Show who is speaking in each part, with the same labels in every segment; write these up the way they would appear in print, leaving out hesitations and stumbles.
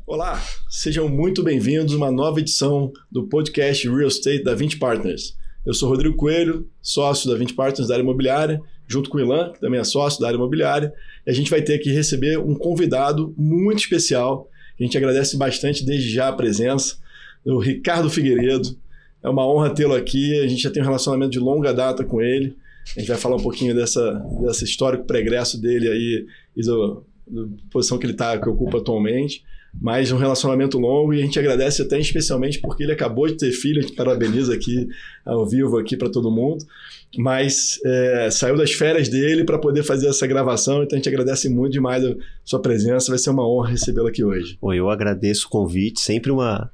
Speaker 1: Olá, sejam muito bem-vindos a uma nova edição do podcast Real Estate da 20 Partners. Eu sou Rodrigo Coelho, sócio da 20 Partners da área imobiliária, junto com o Ilan, que também é sócio da área imobiliária, e a gente vai ter aqui receber um convidado muito especial. A gente agradece bastante desde já a presença, o Ricardo Figueiredo. É uma honra tê-lo aqui, a gente já tem um relacionamento de longa data com ele. A gente vai falar um pouquinho dessa histórico pregresso dele aí e da posição que ele ocupa atualmente. Mas um relacionamento longo, e a gente agradece até especialmente porque ele acabou de ter filho. A gente parabeniza aqui ao vivo aqui para todo mundo, mas saiu das férias dele para poder fazer essa gravação, então a gente agradece muito demais a sua presença. Vai ser uma honra recebê-lo aqui hoje.
Speaker 2: Eu agradeço o convite, sempre uma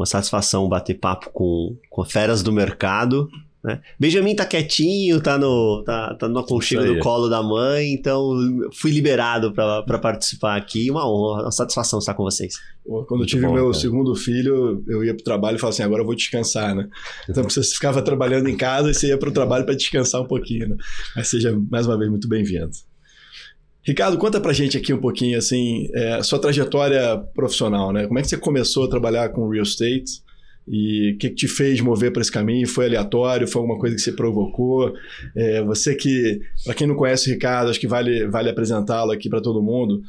Speaker 2: satisfação bater papo com feras do mercado, né? Benjamin tá quietinho, tá no aconchego do colo da mãe, então fui liberado para participar aqui. Uma honra, uma satisfação estar com vocês.
Speaker 1: Quando eu tive meu segundo filho, eu ia pro trabalho e falava assim, agora eu vou descansar, né? Então você ficava trabalhando em casa e você ia pro trabalho para descansar um pouquinho, né? Mas seja mais uma vez muito bem-vindo. Ricardo, conta pra gente aqui um pouquinho, assim, a sua trajetória profissional, né? Como é que você começou a trabalhar com real estate? E o que te fez mover para esse caminho? Foi aleatório? Foi alguma coisa que você provocou? Você que, para quem não conhece o Ricardo, acho que vale apresentá-lo aqui para todo mundo.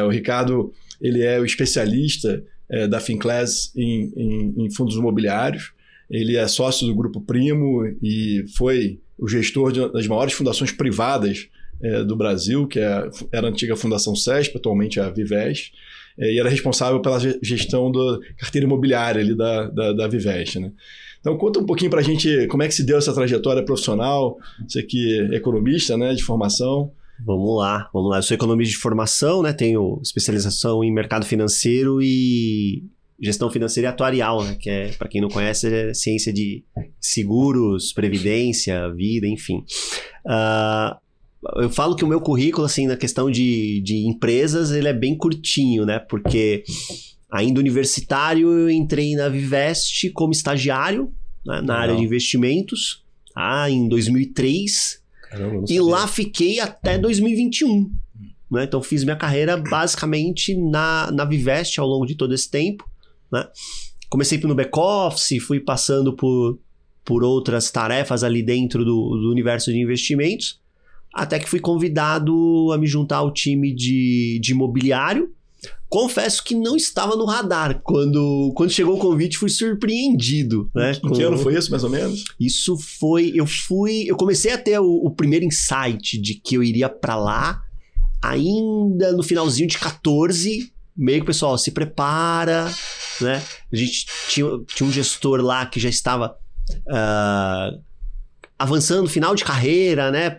Speaker 1: O Ricardo, ele é o especialista da Finclass em fundos imobiliários. Ele é sócio do Grupo Primo e foi o gestor das maiores fundações privadas do Brasil, que era a antiga Fundação CESP, atualmente é a Vivest. E era responsável pela gestão da carteira imobiliária ali da Vivest, né? Então conta um pouquinho para a gente como é que se deu essa trajetória profissional. Você que é economista, né, de formação.
Speaker 2: Vamos lá. Eu sou economista de formação, né? Tenho especialização em mercado financeiro e gestão financeira e atuarial, né? Que é, para quem não conhece, é ciência de seguros, previdência, vida, enfim. Eu falo que o meu currículo, assim, na questão de empresas, ele é bem curtinho, né? Porque ainda universitário, eu entrei na Vivest como estagiário, né, na área de investimentos, em 2003.
Speaker 1: Caramba,
Speaker 2: e lá fiquei até 2021. Né? Então fiz minha carreira basicamente na Vivest ao longo de todo esse tempo. Né? Comecei no back-office, fui passando por outras tarefas ali dentro do universo de investimentos, até que fui convidado a me juntar ao time de imobiliário. Confesso que não estava no radar. Quando chegou o convite, fui surpreendido. Né?
Speaker 1: Em que ano foi isso, mais ou menos?
Speaker 2: Isso foi... Eu comecei a ter o primeiro insight de que eu iria para lá ainda no finalzinho de 14. Meio que, pessoal, se prepara. Né? A gente tinha um gestor lá que já estava... avançando, final de carreira, né?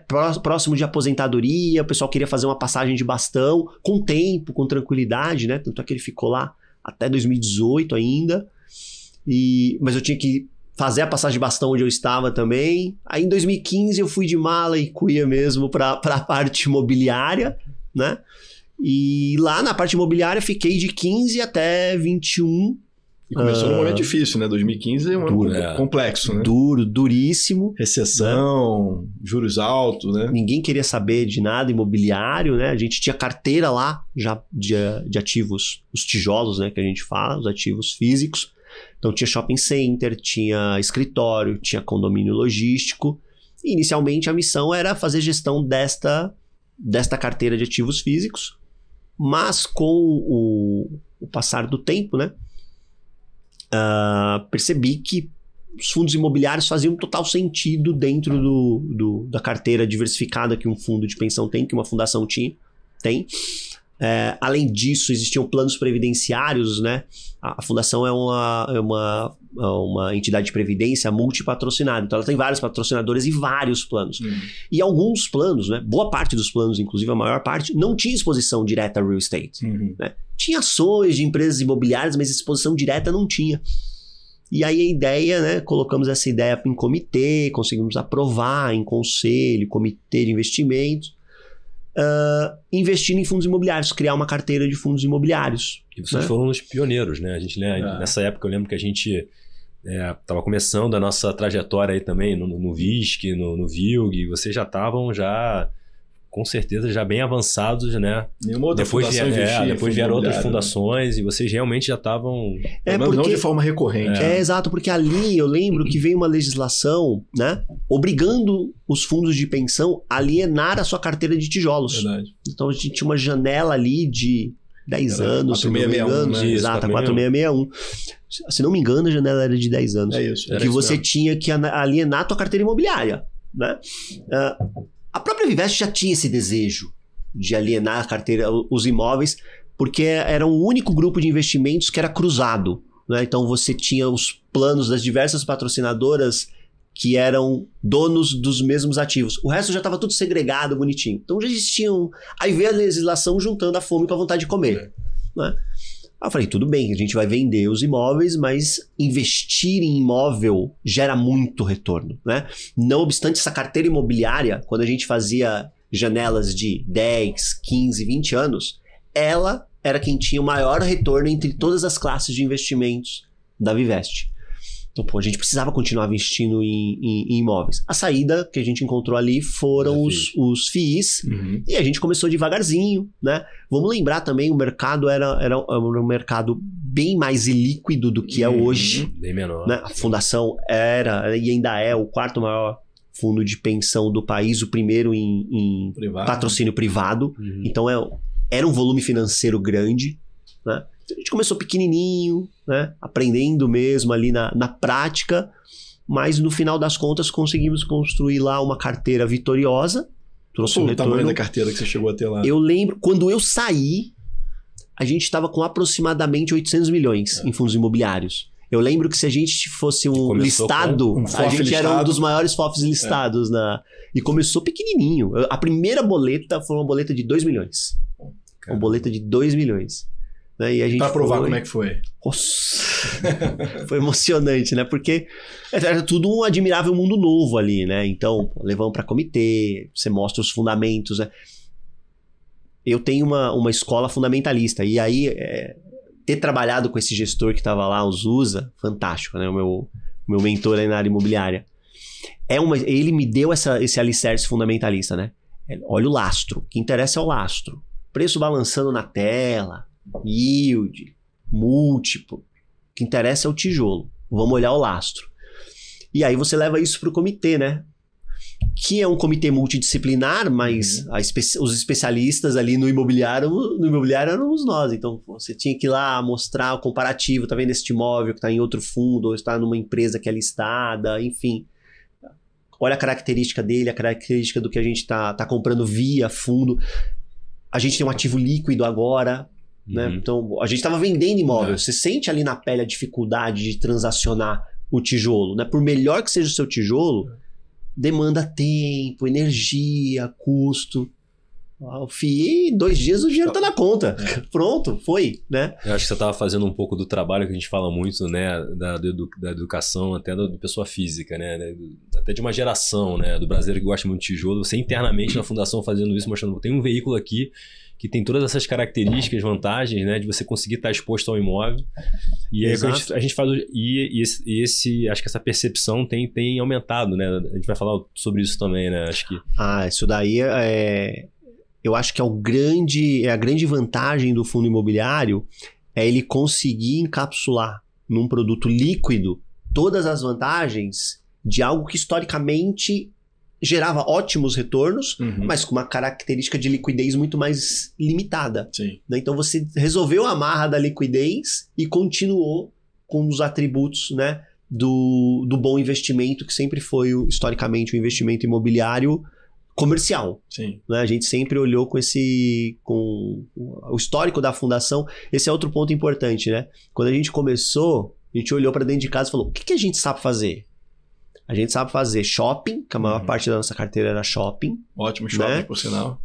Speaker 2: Próximo de aposentadoria, o pessoal queria fazer uma passagem de bastão, com tempo, com tranquilidade, né? Tanto é que ele ficou lá até 2018 ainda. Mas eu tinha que fazer a passagem de bastão onde eu estava também. Aí em 2015 eu fui de mala e cuia mesmo para a parte imobiliária, né? E lá na parte imobiliária fiquei de 15 até 21.
Speaker 1: E começou num momento difícil, né? 2015 é um ano complexo, né?
Speaker 2: Duríssimo.
Speaker 1: Recessão, né? Juros altos, né?
Speaker 2: Ninguém queria saber de nada imobiliário, né? A gente tinha carteira lá já de ativos, os tijolos, né? Que a gente fala, os ativos físicos. Então tinha shopping center, tinha escritório, tinha condomínio logístico. E inicialmente a missão era fazer gestão desta carteira de ativos físicos. Mas com o passar do tempo, né? Percebi que os fundos imobiliários faziam total sentido dentro da carteira diversificada que um fundo de pensão tem, que uma fundação tem. Além disso, existiam planos previdenciários, né? A fundação é uma entidade de previdência multipatrocinada, então ela tem vários patrocinadores e vários planos. E alguns planos, né? Boa parte dos planos, inclusive a maior parte, não tinha exposição direta a real estate. Né? Tinha ações de empresas imobiliárias, mas exposição direta não tinha. E aí a ideia, né? Colocamos essa ideia em comitê, conseguimos aprovar em conselho, comitê de investimentos, investindo em fundos imobiliários, criar uma carteira de fundos imobiliários.
Speaker 3: E vocês foram os pioneiros, né? A gente, nessa época eu lembro que a gente estava começando a nossa trajetória aí também no VISC, no VILG, e vocês já estavam com certeza já bem avançados, né?
Speaker 1: Nenhuma outra fundação investia.
Speaker 3: Depois vieram outras fundações, e vocês realmente já estavam...
Speaker 1: Não de forma recorrente.
Speaker 2: Exato, porque ali eu lembro que veio uma legislação, né, obrigando os fundos de pensão a alienar a sua carteira de tijolos.
Speaker 1: Verdade.
Speaker 2: Então a gente tinha uma janela ali de 10 anos,
Speaker 1: 4661,
Speaker 2: né? Exato, 4661. Se não me engano, a janela era de 10 anos.
Speaker 1: É isso.
Speaker 2: Que você tinha que alienar a tua carteira imobiliária, né? A própria Vivest já tinha esse desejo de alienar a carteira, os imóveis, porque era o único grupo de investimentos que era cruzado, né? Então você tinha os planos das diversas patrocinadoras que eram donos dos mesmos ativos. O resto já estava tudo segregado, bonitinho. Então já existiam... Aí veio a legislação juntando a fome com a vontade de comer. Né? Aí eu falei, tudo bem, a gente vai vender os imóveis, mas investir em imóvel gera muito retorno. Né? Não obstante essa carteira imobiliária, quando a gente fazia janelas de 10, 15, 20 anos, ela era quem tinha o maior retorno entre todas as classes de investimentos da Vivest. Então, a gente precisava continuar investindo em imóveis. A saída que a gente encontrou ali foram os FIIs, e a gente começou devagarzinho, né? Vamos lembrar também, o mercado era um mercado bem mais ilíquido do que é hoje.
Speaker 3: Bem menor.
Speaker 2: Né? A fundação era e ainda é o quarto maior fundo de pensão do país, o primeiro em patrocínio privado. Então, era um volume financeiro grande, né? A gente começou pequenininho, né? Aprendendo mesmo ali na prática, mas no final das contas conseguimos construir lá uma carteira vitoriosa. Trouxe um retorno.
Speaker 1: O tamanho da carteira que você chegou a ter lá?
Speaker 2: Eu lembro, quando eu saí, a gente estava com aproximadamente 800 milhões em fundos imobiliários. Eu lembro que se a gente fosse um listado, a gente era um dos maiores FOFs listados. E começou pequenininho. A primeira boleta foi uma boleta de 2 milhões. Uma boleta de 2 milhões. Né? E a gente
Speaker 1: pra provar como é que foi.
Speaker 2: Nossa, foi emocionante, né? Porque era tudo um admirável mundo novo ali, né? Então, levamos para comitê, você mostra os fundamentos, né? Eu tenho uma escola fundamentalista, e aí ter trabalhado com esse gestor que estava lá, o Zusa, fantástico, né? O meu mentor aí na área imobiliária. Ele me deu esse alicerce fundamentalista, né? Olha o lastro, o que interessa é o lastro. Preço balançando na tela, yield, múltiplo. O que interessa é o tijolo. Vamos olhar o lastro. E aí você leva isso para o comitê, né? Que é um comitê multidisciplinar, mas os especialistas ali no imobiliário éramos nós. Então você tinha que ir lá mostrar o comparativo. Tá vendo este imóvel que está em outro fundo, ou está numa empresa que é listada, enfim. Olha a característica dele, a característica do que a gente tá comprando via fundo. A gente tem um ativo líquido agora. Né? Então, a gente estava vendendo imóvel. Você sente ali na pele a dificuldade de transacionar o tijolo. Né? Por melhor que seja o seu tijolo, demanda tempo, energia, custo. O FII, 2 dias o dinheiro está na conta. Pronto, foi. Né?
Speaker 3: Eu acho que você estava fazendo um pouco do trabalho que a gente fala muito, né? da educação, até da pessoa física, né? Até de uma geração, né? Do brasileiro que gosta muito de tijolo. Você internamente na fundação fazendo isso, mostrando tem um veículo aqui que tem todas essas características, vantagens, né, de você conseguir estar exposto ao imóvel. E aí a gente faz acho que essa percepção tem aumentado, né? A gente vai falar sobre isso também, né? Acho que
Speaker 2: isso daí eu acho que a grande vantagem do fundo imobiliário é ele conseguir encapsular num produto líquido todas as vantagens de algo que historicamente gerava ótimos retornos, mas com uma característica de liquidez muito mais limitada. Né? Então você resolveu a amarra da liquidez e continuou com os atributos, né, do bom investimento, que sempre foi historicamente o investimento imobiliário comercial. Né? A gente sempre olhou com o histórico da fundação. Esse é outro ponto importante, né? Quando a gente começou, a gente olhou para dentro de casa e falou, o que a gente sabe fazer? A gente sabe fazer shopping, que a maior parte da nossa carteira era shopping.
Speaker 1: Ótimo shopping, né? Por sinal.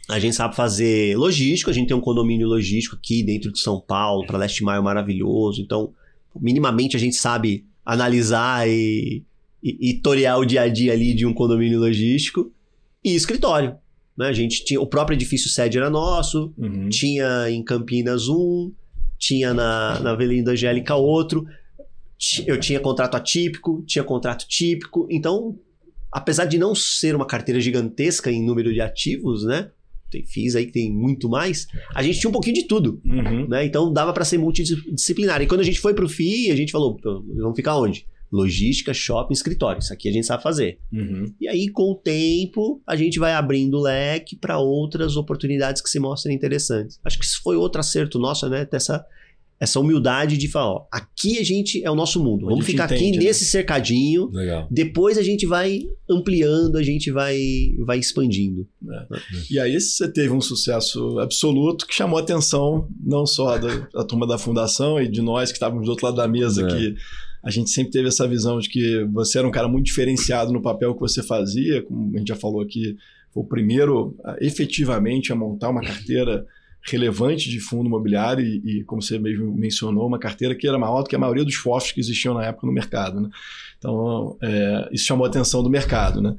Speaker 2: A gente sabe fazer logístico, a gente tem um condomínio logístico aqui dentro de São Paulo, para Leste Maio maravilhoso. Então, minimamente a gente sabe analisar e torear o dia a dia ali de um condomínio logístico. E escritório. Né? A gente tinha, o próprio edifício sede era nosso, tinha em Campinas tinha na Avenida Angélica outro. Eu tinha contrato atípico, tinha contrato típico, então apesar de não ser uma carteira gigantesca em número de ativos, né? Tem FIIs aí que tem muito mais. A gente tinha um pouquinho de tudo, né? Então dava para ser multidisciplinar. E quando a gente foi pro FII, a gente falou, vamos ficar onde? Logística, shopping, escritório. Isso aqui a gente sabe fazer. E aí, com o tempo, a gente vai abrindo o leque para outras oportunidades que se mostrem interessantes. Acho que isso foi outro acerto nosso, né? Essa humildade de falar, ó, aqui a gente é o nosso mundo. Vamos ficar aqui nesse cercadinho.
Speaker 3: Legal.
Speaker 2: Depois a gente vai ampliando, a gente vai expandindo.
Speaker 1: E aí você teve um sucesso absoluto que chamou a atenção não só da turma da fundação e de nós que estávamos do outro lado da mesa, que a gente sempre teve essa visão de que você era um cara muito diferenciado no papel que você fazia, como a gente já falou aqui, foi o primeiro efetivamente a montar uma carteira relevante de fundo imobiliário e, como você mesmo mencionou, uma carteira que era maior do que a maioria dos FOFs que existiam na época no mercado, né? Então, isso chamou a atenção do mercado, né?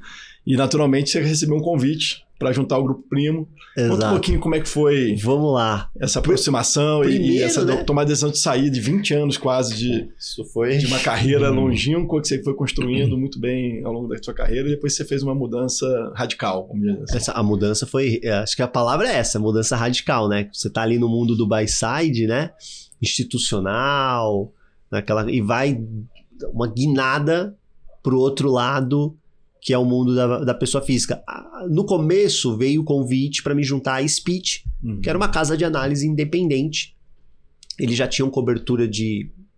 Speaker 1: E, naturalmente, você recebeu um convite para juntar o Grupo Primo.
Speaker 2: Exato.
Speaker 1: Conta um pouquinho como é que foi
Speaker 2: Vamos lá.
Speaker 1: Essa aproximação e essa tomar a decisão de sair de 20 anos quase de uma carreira longínqua que você foi construindo muito bem ao longo da sua carreira e depois você fez uma mudança radical. Assim.
Speaker 2: A mudança foi, acho que a palavra é essa, mudança radical, né? Você tá ali no mundo do buy side, né? Institucional, e vai uma guinada pro outro lado, que é o mundo da pessoa física. No começo veio o convite para me juntar à Speech, que era uma casa de análise independente. Eles já tinham cobertura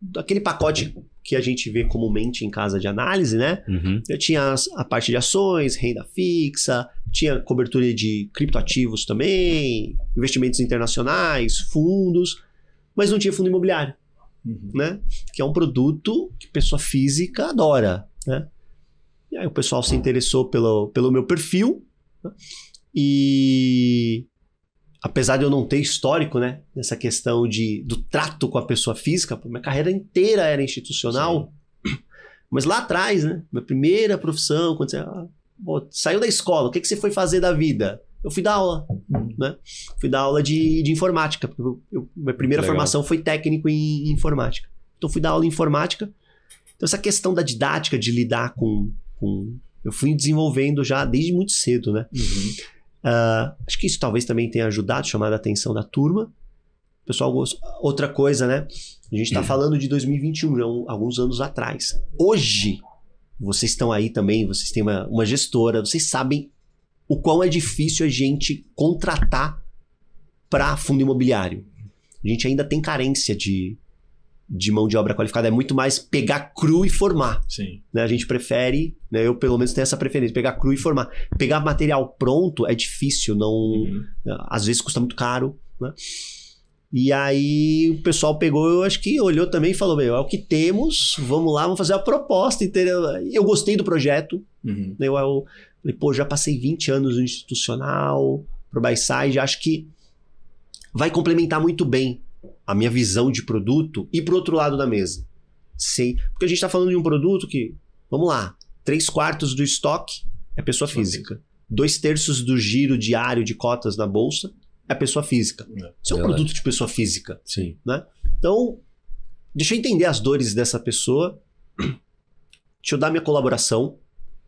Speaker 2: daquele pacote que a gente vê comumente em casa de análise, né? Já tinha a parte de ações, renda fixa, tinha cobertura de criptoativos também, investimentos internacionais, fundos, mas não tinha fundo imobiliário, né? Que é um produto que pessoa física adora, né? E aí o pessoal se interessou pelo meu perfil, né? E apesar de eu não ter histórico, né, nessa questão do trato com a pessoa física, minha carreira inteira era institucional, mas lá atrás, né, minha primeira profissão, quando você saiu da escola, o que você foi fazer da vida? Eu fui dar aula, né? Fui dar aula de informática, porque minha primeira formação foi técnico em informática. Então fui dar aula em informática. Então essa questão da didática, de lidar com eu fui desenvolvendo já desde muito cedo, né? Acho que isso talvez também tenha ajudado, chamado a atenção da turma. Pessoal, outra coisa, né? A gente está falando de 2021, alguns anos atrás. Hoje, vocês estão aí também, vocês têm uma gestora, vocês sabem o quão é difícil a gente contratar para fundo imobiliário. A gente ainda tem carência de mão de obra qualificada, é muito mais pegar cru e formar.
Speaker 1: Sim.
Speaker 2: Né? A gente prefere, né? Eu pelo menos tenho essa preferência, pegar cru e formar. Pegar material pronto é difícil, não, às vezes custa muito caro, né? E aí o pessoal pegou, eu acho que olhou também e falou, é o que temos, vamos lá, vamos fazer a proposta. Eu gostei do projeto, eu falei, pô, já passei 20 anos no institucional, pro buy side, acho que vai complementar muito bem a minha visão de produto e pro outro lado da mesa. Sim, porque a gente tá falando de um produto que, vamos lá, 3/4 do estoque é pessoa física. 2/3 do giro diário de cotas na bolsa é pessoa física. Isso é um produto de pessoa física.
Speaker 3: Sim.
Speaker 2: Né? Então, deixa eu entender as dores dessa pessoa, deixa eu dar minha colaboração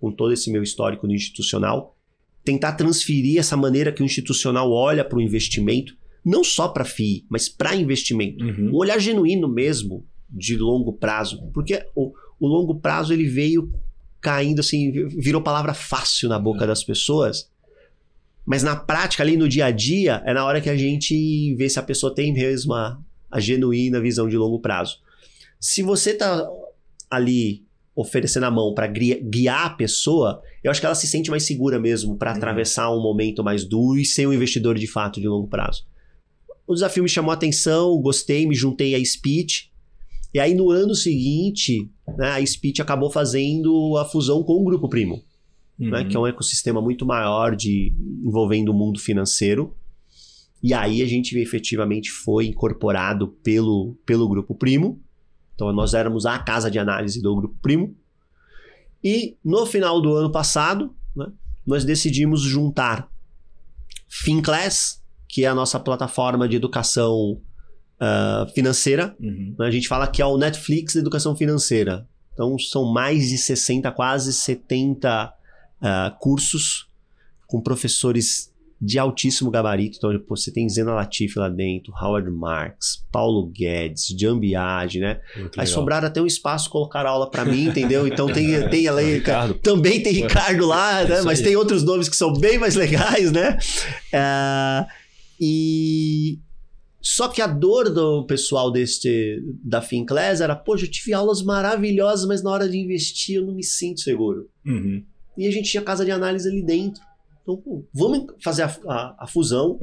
Speaker 2: com todo esse meu histórico no institucional, tentar transferir essa maneira que o institucional olha para o investimento, não só para FII, mas para investimento. Um olhar genuíno mesmo, de longo prazo. Porque o longo prazo ele veio caindo assim, virou palavra fácil na boca das pessoas, mas na prática, ali no dia a dia, é na hora que a gente vê se a pessoa tem mesmo a genuína visão de longo prazo. Se você tá ali oferecendo a mão para guiar a pessoa, eu acho que ela se sente mais segura mesmo para atravessar um momento mais duro e ser um investidor de fato de longo prazo. O desafio me chamou a atenção, gostei, me juntei à Speech. E aí no ano seguinte, né, a Speech acabou fazendo a fusão com o Grupo Primo, né, que é um ecossistema muito maior envolvendo o mundo financeiro. E aí a gente efetivamente foi incorporado pelo Grupo Primo. Então nós éramos a casa de análise do Grupo Primo. E no final do ano passado, né, nós decidimos juntar Finclass, que é a nossa plataforma de educação financeira. A gente fala que é o Netflix da educação financeira. Então são mais de 60, quase 70 cursos com professores de altíssimo gabarito. Então, você tem Zena Latif lá dentro, Howard Marks, Paulo Guedes, Jan Biagi, né? Aí sobraram até um espaço, colocaram aula para mim, entendeu? Então tem a lei, também tem Ricardo lá, né? Mas tem outros nomes que são bem mais legais, né? Só que a dor do pessoal da Finclass era, poxa, eu tive aulas maravilhosas, mas na hora de investir eu não me sinto seguro.
Speaker 1: Uhum.
Speaker 2: E a gente tinha casa de análise ali dentro. Então, pô, vamos fazer a fusão.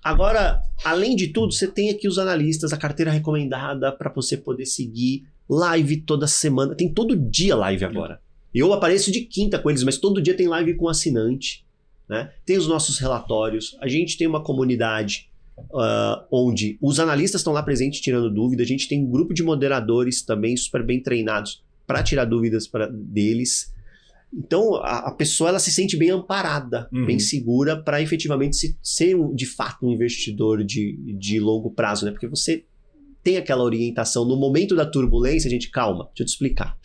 Speaker 2: Agora, além de tudo, você tem aqui os analistas, a carteira recomendada para você poder seguir, live toda semana. Tem todo dia live agora. Eu apareço de quinta com eles, mas todo dia tem live com assinante, né? Tem os nossos relatórios. A gente tem uma comunidade onde os analistas estão lá presentes tirando dúvidas. A gente tem um grupo de moderadores também super bem treinados para tirar dúvidas deles. Então, a pessoa ela se sente bem amparada, bem segura para efetivamente ser de fato um investidor de longo prazo, né? Porque você tem aquela orientação. No momento da turbulência, gente, calma, deixa eu te explicar.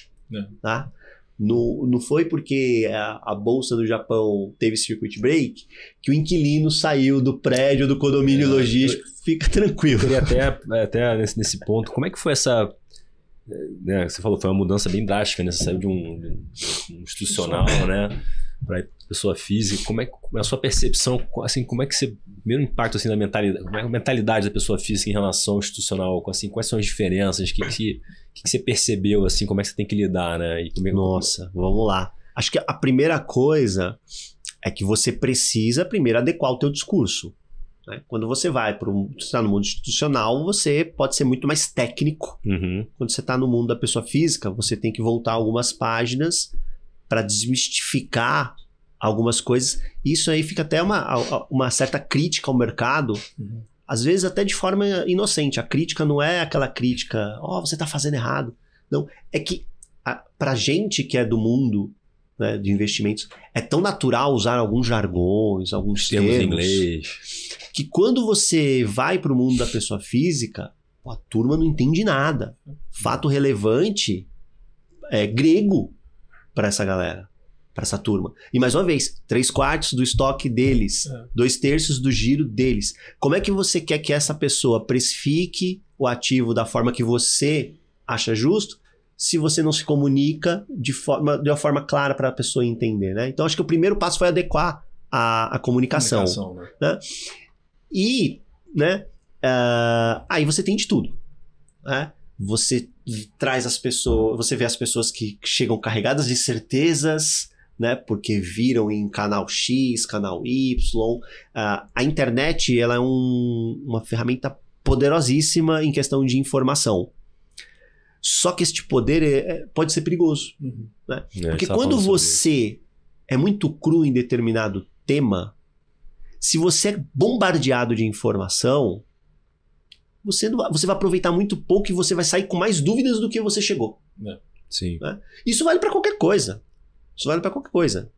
Speaker 2: Tá? Não foi porque a bolsa do Japão teve circuit break que o inquilino saiu do prédio do condomínio logístico. Fica tranquilo.
Speaker 3: Eu queria até nesse ponto, como é que foi essa... Né, você falou, foi uma mudança bem drástica, né? Você saiu de um institucional, né, para pessoa física. Como é a sua percepção, assim, como é que você, primeiro impacto assim, da mentalidade, como é a mentalidade da pessoa física em relação ao institucional, assim, quais são as diferenças, o que você percebeu, assim, como é que você tem que lidar, né?
Speaker 2: Nossa, vamos lá. Acho que a primeira coisa é que você precisa primeiro adequar o teu discurso. Né? Quando você vai está no mundo institucional, você pode ser muito mais técnico. Quando você está no mundo da pessoa física, você tem que voltar algumas páginas para desmistificar algumas coisas. Isso aí fica até uma certa crítica ao mercado, às vezes até de forma inocente. A crítica não é aquela crítica, você está fazendo errado. Não, é que para gente que é do mundo, né, de investimentos, é tão natural usar alguns jargões, alguns termos
Speaker 3: em inglês,
Speaker 2: que quando você vai para o mundo da pessoa física, a turma não entende nada. Fato relevante é grego para essa galera, para essa turma. E mais uma vez, 3/4 do estoque deles, 2/3 do giro deles. Como é que você quer que essa pessoa precifique o ativo da forma que você acha justo, se você não se comunica de uma forma clara para a pessoa entender, né? Então, acho que o primeiro passo foi adequar a comunicação. Né? E, né, aí você tem de tudo. Né? Você traz as pessoas, você vê as pessoas que chegam carregadas de certezas, né, porque viram em canal X, canal Y. A internet ela é uma ferramenta poderosíssima em questão de informação. Só que este poder pode ser perigoso. Né? Porque quando você é muito cru em determinado tema, se você é bombardeado de informação, você vai aproveitar muito pouco e você vai sair com mais dúvidas do que você chegou.
Speaker 3: Sim.
Speaker 2: Né? Isso vale para qualquer coisa.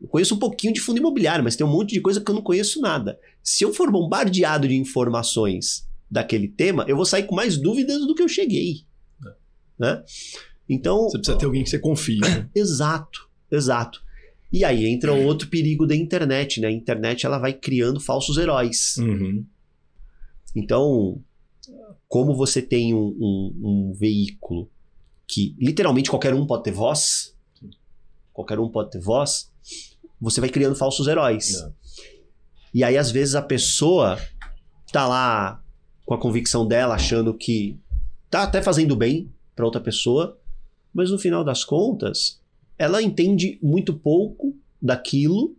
Speaker 2: Eu conheço um pouquinho de fundo imobiliário, mas tem um monte de coisa que eu não conheço nada. Se eu for bombardeado de informações daquele tema, eu vou sair com mais dúvidas do que eu cheguei. Né? Então,
Speaker 1: você precisa ter alguém que você confie. Né?
Speaker 2: Exato. E aí entra outro perigo da internet, né? A internet ela vai criando falsos heróis. Então, como você tem um veículo que literalmente qualquer um pode ter voz, você vai criando falsos heróis. E aí, às vezes, a pessoa tá lá com a convicção dela, achando que tá até fazendo bem para outra pessoa, mas no final das contas, ela entende muito pouco daquilo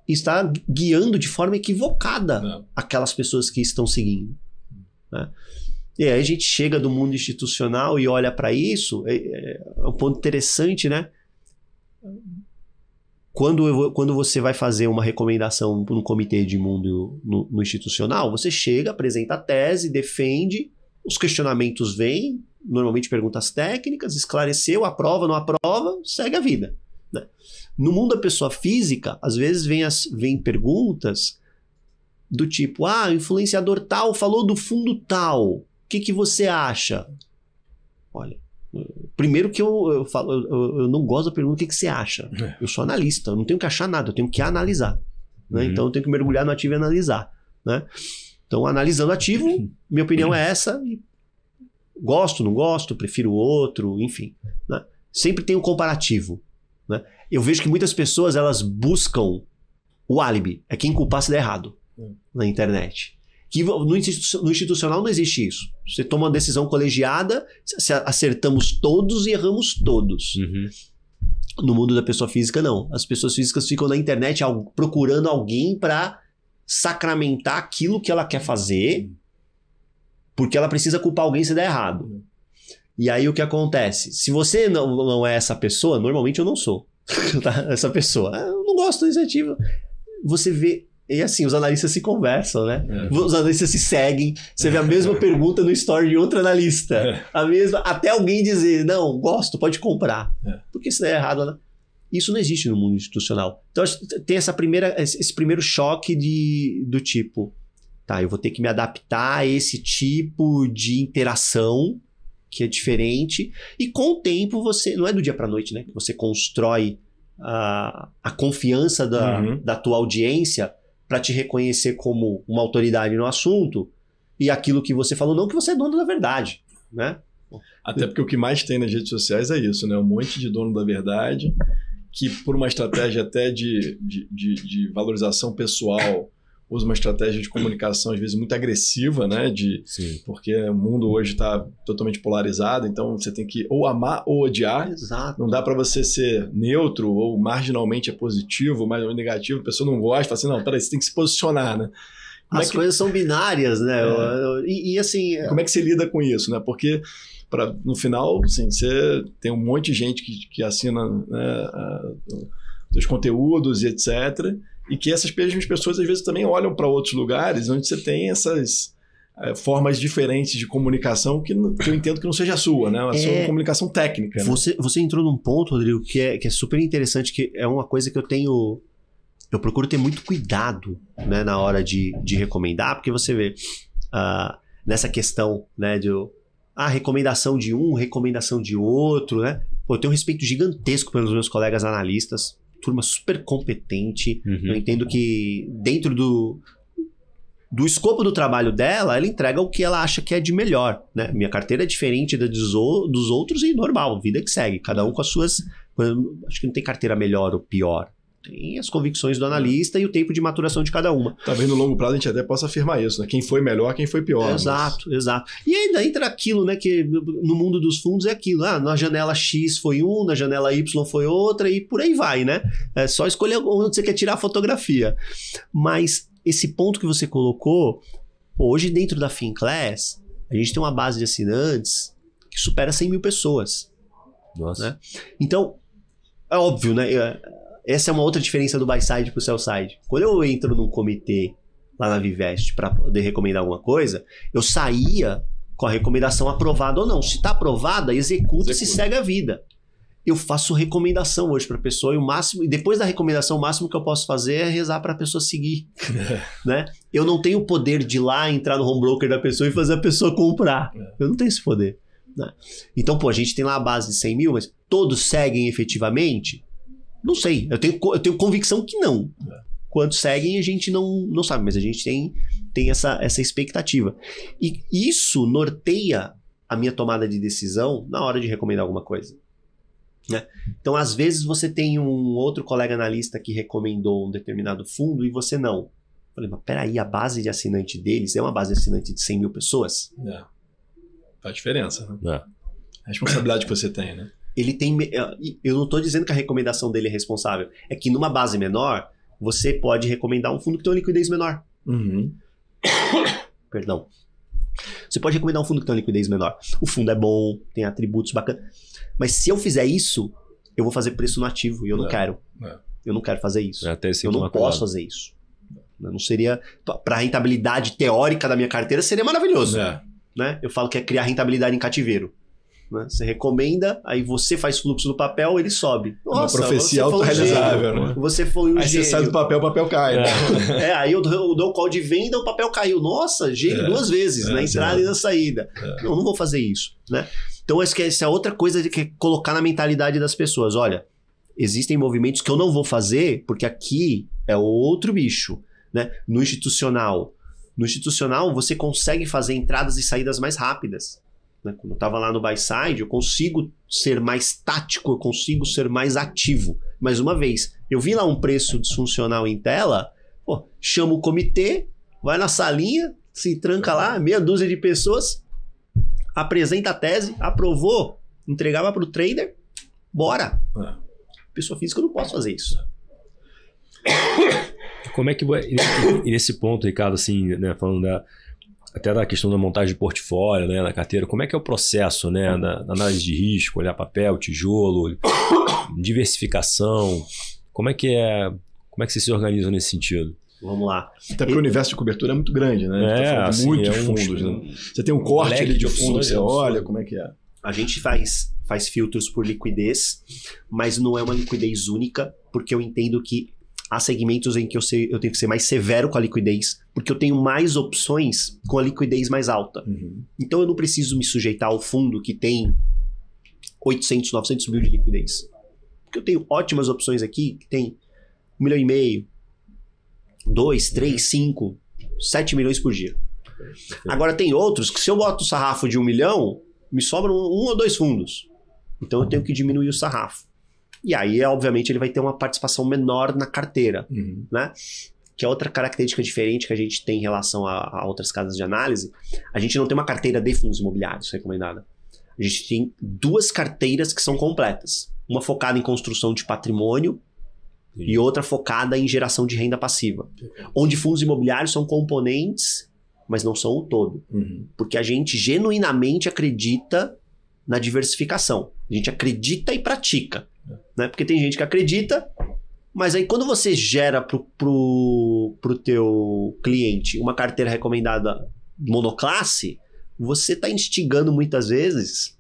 Speaker 2: e está guiando de forma equivocada aquelas pessoas que estão seguindo. Né? E aí a gente chega do mundo institucional e olha para isso, é um ponto interessante, né? Quando você vai fazer uma recomendação para um comitê de mundo no institucional, você chega, apresenta a tese, defende, os questionamentos vêm, normalmente perguntas técnicas, esclareceu, aprova, não aprova, segue a vida. Né? No mundo da pessoa física, às vezes vem perguntas do tipo, o influenciador tal falou do fundo tal, o que você acha? Olha, Primeiro que eu falo, eu não gosto da pergunta, o que você acha? Eu sou analista, eu não tenho que achar nada, eu tenho que analisar. Né? Então eu tenho que mergulhar no ativo e analisar. Né? Então, analisando ativo, minha opinião é essa. Gosto, não gosto, prefiro outro, enfim. Né? Sempre tem um comparativo. Né? Eu vejo que muitas pessoas elas buscam o álibi, é quem culpar se der errado na internet. Que no institucional não existe isso. Você toma uma decisão colegiada, acertamos todos e erramos todos. No mundo da pessoa física, não. As pessoas físicas ficam na internet procurando alguém para sacramentar aquilo que ela quer fazer, porque ela precisa culpar alguém se der errado. E aí o que acontece? Se você não é essa pessoa, normalmente eu não sou essa pessoa. Eu não gosto da iniciativa. Você vê... E assim, os analistas se conversam, né? Os analistas se seguem. Você vê a mesma pergunta no story de outro analista. A mesma, até alguém dizer, não, gosto, pode comprar. Porque se der errado, né? Isso não existe no mundo institucional. Então tem esse primeiro choque do tipo, tá, eu vou ter que me adaptar a esse tipo de interação que é diferente. E com o tempo você, não é do dia para noite, né? Que você constrói a confiança da tua audiência para te reconhecer como uma autoridade no assunto e aquilo que você falou, não que você é dono da verdade, né?
Speaker 1: Até porque o que mais tem nas redes sociais é isso, né? Um monte de dono da verdade que por uma estratégia até de valorização pessoal usa uma estratégia de comunicação às vezes muito agressiva, né? Porque o mundo hoje está totalmente polarizado, então você tem que ou amar ou odiar.
Speaker 2: Exato.
Speaker 1: Não dá para você ser neutro ou marginalmente é positivo, marginalmente negativo, a pessoa não gosta, fala assim, não, peraí, você tem que se posicionar, né?
Speaker 2: As coisas são binárias, né? E assim...
Speaker 1: Como é que você lida com isso, né? Porque no final, assim, você tem um monte de gente que assina, né, os conteúdos e etc., e que essas mesmas pessoas às vezes também olham para outros lugares onde você tem essas formas diferentes de comunicação que eu entendo que não seja a sua, né? A sua é uma comunicação técnica. Né?
Speaker 2: Você entrou num ponto, Rodrigo, que é super interessante, que é uma coisa que eu procuro ter muito cuidado, né, na hora de recomendar, porque você vê nessa questão, né, de recomendação de um, recomendação de outro, né? Pô, eu tenho um respeito gigantesco pelos meus colegas analistas, turma super competente. Eu entendo que dentro do escopo do trabalho dela, ela entrega o que ela acha que é de melhor, né? Minha carteira é diferente dos outros e normal, vida que segue, cada um com as suas... Acho que não tem carteira melhor ou pior. Tem as convicções do analista e o tempo de maturação de cada uma.
Speaker 1: Talvez no longo prazo a gente até possa afirmar isso, né? Quem foi melhor, quem foi pior.
Speaker 2: Exato. E ainda entra aquilo, né? Que no mundo dos fundos é aquilo. Na janela X foi um, na janela Y foi outra e por aí vai, né? É só escolher onde você quer tirar a fotografia. Mas esse ponto que você colocou, hoje dentro da FinClass, a gente tem uma base de assinantes que supera 100 mil pessoas.
Speaker 3: Nossa.
Speaker 2: Né? Então, é óbvio, né? Essa é uma outra diferença do buy side pro sell side. Quando eu entro num comitê lá na Vivest para poder recomendar alguma coisa, eu saía com a recomendação aprovada ou não. Se está aprovada, executa, se segue a vida. Eu faço recomendação hoje para a pessoa e depois da recomendação, o máximo que eu posso fazer é rezar para a pessoa seguir. Né? Eu não tenho o poder de ir lá, entrar no home broker da pessoa e fazer a pessoa comprar. Eu não tenho esse poder. Né? Então, pô, a gente tem lá a base de 100 mil, mas todos seguem efetivamente? Não sei, eu tenho convicção que não. Quantos seguem a gente não sabe, mas a gente tem essa expectativa. E isso norteia a minha tomada de decisão na hora de recomendar alguma coisa. Né? Então, às vezes, você tem um outro colega analista que recomendou um determinado fundo e você não. Eu falei, mas peraí, a base de assinante deles é uma base de assinante de 100 mil pessoas?
Speaker 1: Faz diferença, né? A responsabilidade que você tem, né?
Speaker 2: Ele tem... Eu não estou dizendo que a recomendação dele é responsável. É que numa base menor, você pode recomendar um fundo que tem uma liquidez menor. Perdão. Você pode recomendar um fundo que tem uma liquidez menor. O fundo é bom, tem atributos bacanas. Mas se eu fizer isso, eu vou fazer preço no ativo e eu não quero. Eu não quero fazer isso. Eu não posso fazer isso. Não seria... Para a rentabilidade teórica da minha carteira, seria maravilhoso. Né? Eu falo que é criar rentabilidade em cativeiro. Né? Você recomenda, aí você faz fluxo no papel, ele sobe. Nossa,
Speaker 1: uma profecia autorrealizável, né?
Speaker 2: Você foi um
Speaker 1: aí
Speaker 2: gênio.
Speaker 1: Você sai do papel, o papel cai. Né?
Speaker 2: Aí eu dou o call de venda, o papel caiu. Nossa, gênio 2 vezes, na entrada e na saída. Não vou fazer isso. Né? Então, essa é outra coisa que é colocar na mentalidade das pessoas. Olha, existem movimentos que eu não vou fazer, porque aqui é outro bicho. Né? No institucional, você consegue fazer entradas e saídas mais rápidas. Quando eu estava lá no buy side, eu consigo ser mais tático, eu consigo ser mais ativo. Mais uma vez, eu vi lá um preço disfuncional em tela, chama o comitê, vai na salinha, se tranca lá, meia dúzia de pessoas, apresenta a tese, aprovou, entregava para o trader, bora. Pessoa física, eu não posso fazer isso.
Speaker 3: Como é que... E nesse ponto, Ricardo, assim, né, falando até da questão da montagem de portfólio, né, na carteira, como é que é o processo, né, da análise de risco, olhar papel, tijolo, diversificação, como é que vocês se organizam nesse sentido?
Speaker 2: Vamos lá.
Speaker 1: Até porque o universo de cobertura é muito grande, né?
Speaker 3: Assim,
Speaker 1: muitos fundos. Né? Você tem um corte ali de fundo que você olha, como é que é?
Speaker 2: A gente faz filtros por liquidez, mas não é uma liquidez única, porque eu entendo que há segmentos em que eu tenho que ser mais severo com a liquidez, porque eu tenho mais opções com a liquidez mais alta. Então eu não preciso me sujeitar ao fundo que tem 800, 900 mil de liquidez. Porque eu tenho ótimas opções aqui que tem 1,5 milhão, 2, 3, 5, 7 milhões por dia. Agora tem outros que se eu boto o sarrafo de 1 milhão, me sobram 1 ou 2 fundos. Então eu tenho que diminuir o sarrafo. E aí, obviamente, ele vai ter uma participação menor na carteira, né? Que é outra característica diferente que a gente tem em relação a outras casas de análise. A gente não tem uma carteira de fundos imobiliários recomendada. A gente tem 2 carteiras que são completas. Uma focada em construção de patrimônio e outra focada em geração de renda passiva. Onde fundos imobiliários são componentes, mas não são o todo. Porque a gente genuinamente acredita na diversificação. A gente acredita e pratica. Né? Porque tem gente que acredita, mas aí quando você gera pro teu cliente uma carteira recomendada monoclasse, você está instigando muitas vezes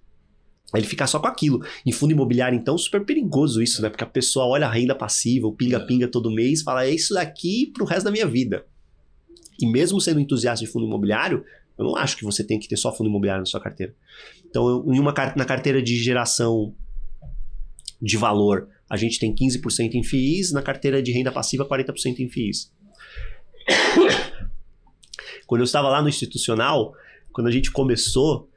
Speaker 2: a ele ficar só com aquilo. Em fundo imobiliário, então, super perigoso isso, né? Porque a pessoa olha a renda passiva, o pinga-pinga todo mês, fala, é isso daqui pro resto da minha vida. E mesmo sendo entusiasta de fundo imobiliário, eu não acho que você tem que ter só fundo imobiliário na sua carteira. Então, na carteira de geração de valor, a gente tem 15% em FIIs, na carteira de renda passiva, 40% em FIIs. Quando eu estava lá no institucional, quando a gente começou,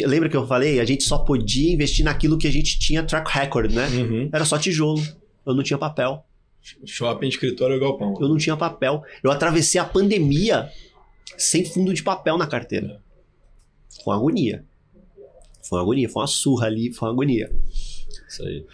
Speaker 2: lembra que eu falei? A gente só podia investir naquilo que a gente tinha track record, né? Era só tijolo, eu não tinha papel.
Speaker 1: Shopping, escritório e galpão.
Speaker 2: Eu não tinha papel. Eu atravessei a pandemia sem fundo de papel na carteira. Foi uma agonia. Foi uma surra ali, foi uma agonia.
Speaker 3: Isso aí.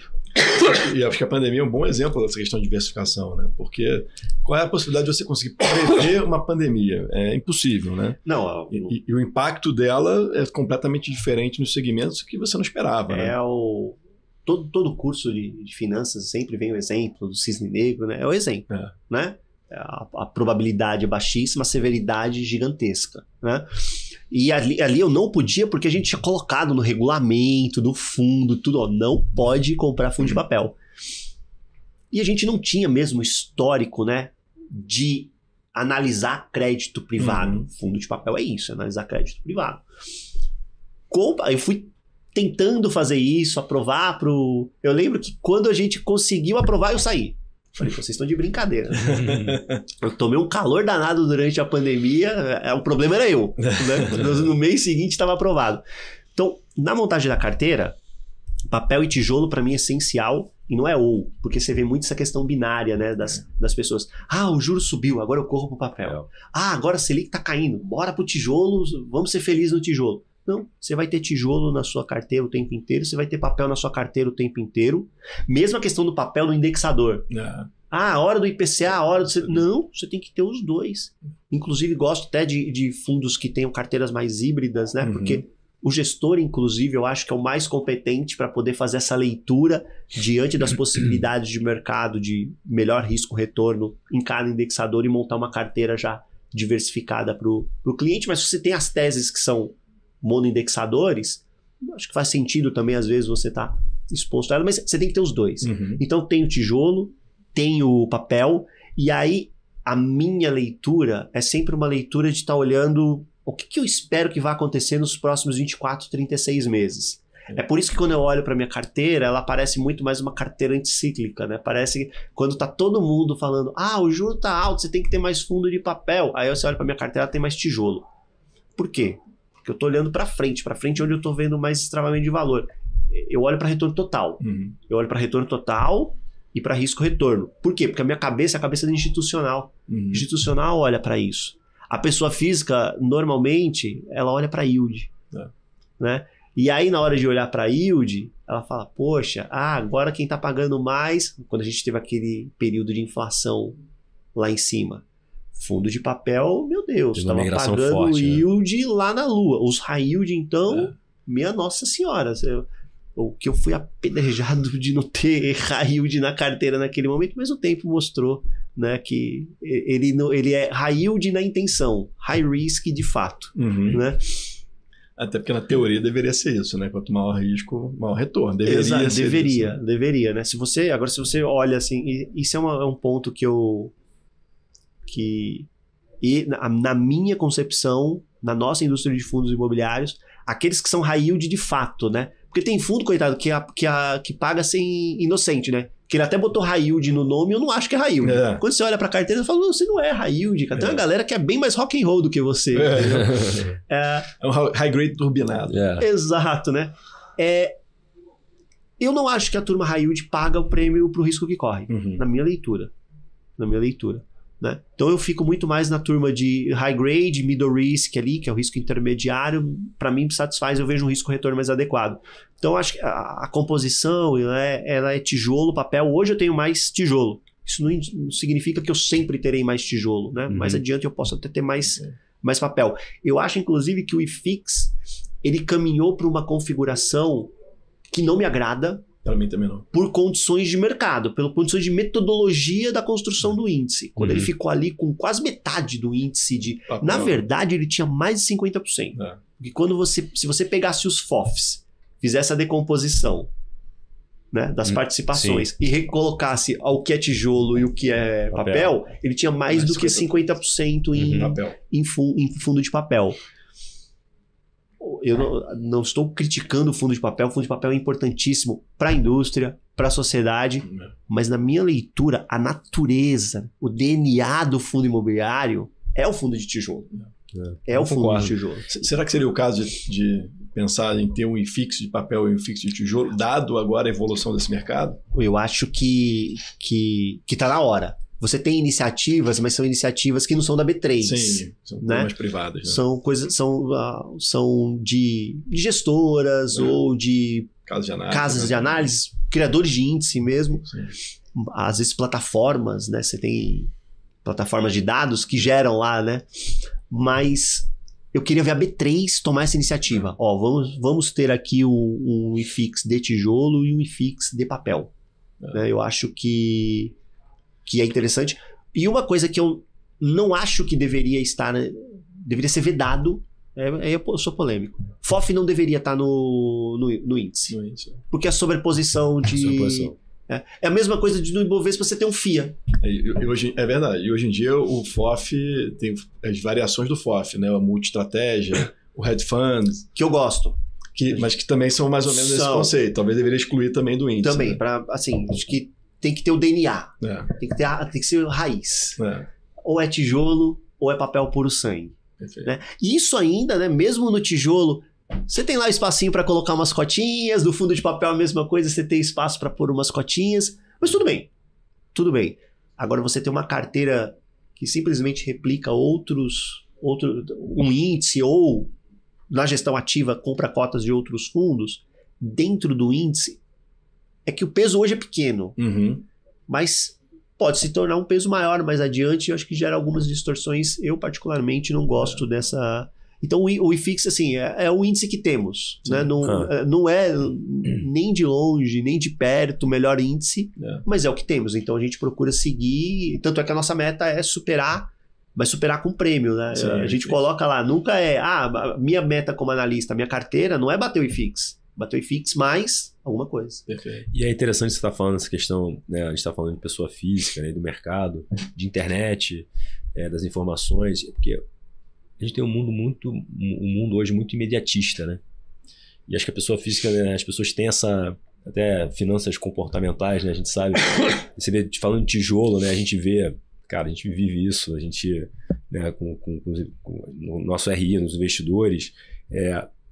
Speaker 1: E acho que a pandemia é um bom exemplo dessa questão de diversificação, né? Porque qual é a possibilidade de você conseguir prever uma pandemia? É impossível, né?
Speaker 2: Não.
Speaker 1: E o impacto dela é completamente diferente nos segmentos que você não esperava.
Speaker 2: Né? Todo curso de finanças sempre vem o exemplo do cisne negro, né? É o exemplo, né? A probabilidade é baixíssima, a severidade gigantesca, né? E ali eu não podia, porque a gente tinha colocado no regulamento, no fundo, tudo, ó, não pode comprar fundo de papel. E a gente não tinha mesmo histórico, né, de analisar crédito privado. Fundo de papel é isso, analisar crédito privado. Eu fui tentando fazer isso, aprovar pro... Eu lembro que quando a gente conseguiu aprovar, eu saí. Falei, vocês estão de brincadeira. Eu tomei um calor danado durante a pandemia, o problema era eu. Né? No mês seguinte estava aprovado. Então, na montagem da carteira, papel e tijolo para mim é essencial, e não é porque você vê muito essa questão binária, né, das pessoas. O juro subiu, agora eu corro pro papel. Agora a Selic tá caindo, bora pro tijolo, vamos ser felizes no tijolo. Não, você vai ter tijolo na sua carteira o tempo inteiro, você vai ter papel na sua carteira o tempo inteiro. Mesma questão do papel no indexador. A hora do IPCA, a hora do... Não, você tem que ter os dois. Inclusive, gosto até de fundos que tenham carteiras mais híbridas, né? Porque o gestor, inclusive, eu acho que é o mais competente para poder fazer essa leitura diante das possibilidades de mercado, de melhor risco-retorno em cada indexador e montar uma carteira já diversificada para o cliente. Mas se você tem as teses que são monoindexadores, acho que faz sentido também, às vezes, você tá exposto a ela, mas você tem que ter os dois. Então tem o tijolo, tem o papel, e aí a minha leitura é sempre uma leitura de estar olhando o que eu espero que vai acontecer nos próximos 24, 36 meses. É por isso que quando eu olho para minha carteira, ela parece muito mais uma carteira anticíclica, né? Parece que quando tá todo mundo falando, o juro tá alto, você tem que ter mais fundo de papel. Aí você olha para minha carteira, ela tem mais tijolo. Por quê? Porque eu tô olhando para frente onde eu tô vendo mais extravamento de valor. Eu olho para retorno total. Eu olho para retorno total e para risco-retorno. Por quê? Porque a minha cabeça é a cabeça do institucional. Institucional olha para isso. A pessoa física, normalmente, ela olha para yield. Né? E aí, na hora de olhar para yield, ela fala, poxa, agora quem está pagando mais, quando a gente teve aquele período de inflação lá em cima, fundo de papel, meu Deus, estava pagando forte, yield, né? Lá na lua. Os high yield, então, minha Nossa Senhora, o que eu fui apedrejado de não ter high yield na carteira naquele momento, mas o tempo mostrou, né, que ele é high yield na intenção, high risk de fato, né?
Speaker 1: Até porque na teoria deveria ser isso, né? Quanto maior risco, maior retorno.
Speaker 2: Deveria, né? Se você olha assim, isso é um ponto na minha concepção, na nossa indústria de fundos imobiliários, aqueles que são high yield de fato, né? Porque tem fundo, coitado, que paga sem inocente, né? Que ele até botou high yield no nome, eu não acho que é high yield. Quando você olha pra carteira, você fala, não, você não é high yield, cara. Tem uma galera que é bem mais rock and roll do que você.
Speaker 1: É um high grade turbinado.
Speaker 2: Exato, né? Eu não acho que a turma high yield paga o prêmio pro risco que corre, na minha leitura. Né? Então eu fico muito mais na turma de high grade, middle risk ali, que é o risco intermediário. Para mim, me satisfaz, eu vejo um risco-retorno mais adequado. Então acho que a composição ela é tijolo, papel. Hoje eu tenho mais tijolo. Isso não significa que eu sempre terei mais tijolo, né? Mais adiante eu posso até ter mais papel. Eu acho, inclusive, que o IFIX ele caminhou para uma configuração que não me agrada.
Speaker 1: Para mim também não.
Speaker 2: Por condições de mercado, por condições de metodologia da construção do índice. Quando ele ficou ali com quase metade do índice de... Papel. Na verdade, ele tinha mais de 50%. Porque quando se você pegasse os FOFs, fizesse a decomposição, né, das participações e recolocasse o que é tijolo e o que é papel, ele tinha mais do que 50% em fundo de papel. Eu não estou criticando o fundo de papel. O fundo de papel é importantíssimo para a indústria, para a sociedade, mas na minha leitura, a natureza, o DNA do fundo imobiliário é o fundo de tijolo. É o fundo de tijolo.
Speaker 1: Será que seria o caso de pensar em ter um IFIX de papel e um IFIX de tijolo, dado agora a evolução desse mercado?
Speaker 2: Eu acho que está na hora. Você tem iniciativas, mas são iniciativas que não são da B3.
Speaker 1: Sim, são mais privadas. Né?
Speaker 2: São coisas, são de gestoras ou de casas de análise, criadores de índice mesmo. Sim. Às vezes plataformas, né? Você tem plataformas de dados que geram lá, né? Mas eu queria ver a B3 tomar essa iniciativa. Vamos ter aqui um IFIX de tijolo e um IFIX de papel. Né? Eu acho que é interessante. E uma coisa que eu não acho que deveria ser vedado, eu sou polêmico. FOF não deveria estar no índice. Porque a sobreposição de... É a mesma coisa de no Ibovespa você ter um FIA.
Speaker 1: É verdade. E hoje em dia o FOF tem as variações do FOF, né? A multi-estratégia, o hedge fund.
Speaker 2: Que eu gosto.
Speaker 1: Mas que também são mais ou menos esse conceito. Talvez deveria excluir também do índice.
Speaker 2: Também, né? Acho que tem que ter o DNA. Tem que ser raiz. Ou é tijolo, ou é papel puro sangue. Né? E isso ainda, né, mesmo no tijolo, você tem lá espacinho para colocar umas cotinhas, no fundo de papel a mesma coisa, você tem espaço para pôr umas cotinhas, mas tudo bem. Agora você tem uma carteira que simplesmente replica um índice ou na gestão ativa compra cotas de outros fundos, dentro do índice, é que o peso hoje é pequeno, mas pode se tornar um peso maior mais adiante. Eu acho que gera algumas distorções. Eu particularmente não gosto dessa... Então o IFIX assim, é o índice que temos, né? Não é nem de longe, nem de perto o melhor índice, mas é o que temos. Então a gente procura seguir, tanto é que a nossa meta é superar vai superar com prêmio, né?
Speaker 1: Sim,
Speaker 2: a gente coloca lá, nunca a minha meta como analista, a minha carteira não é bater o IFIX. Bater o IFIX mais alguma coisa.
Speaker 1: Perfeito.
Speaker 3: E é interessante você estar falando essa questão, né? A gente está falando de pessoa física, né? Do mercado, de internet, das informações, porque a gente tem um mundo hoje muito imediatista, né? E acho que a pessoa física, né? As pessoas têm essa até finanças comportamentais, né? A gente sabe, você vê, falando de tijolo, né? A gente vê, cara, a gente vive isso, a gente, né? Com o nosso RI, nos investidores,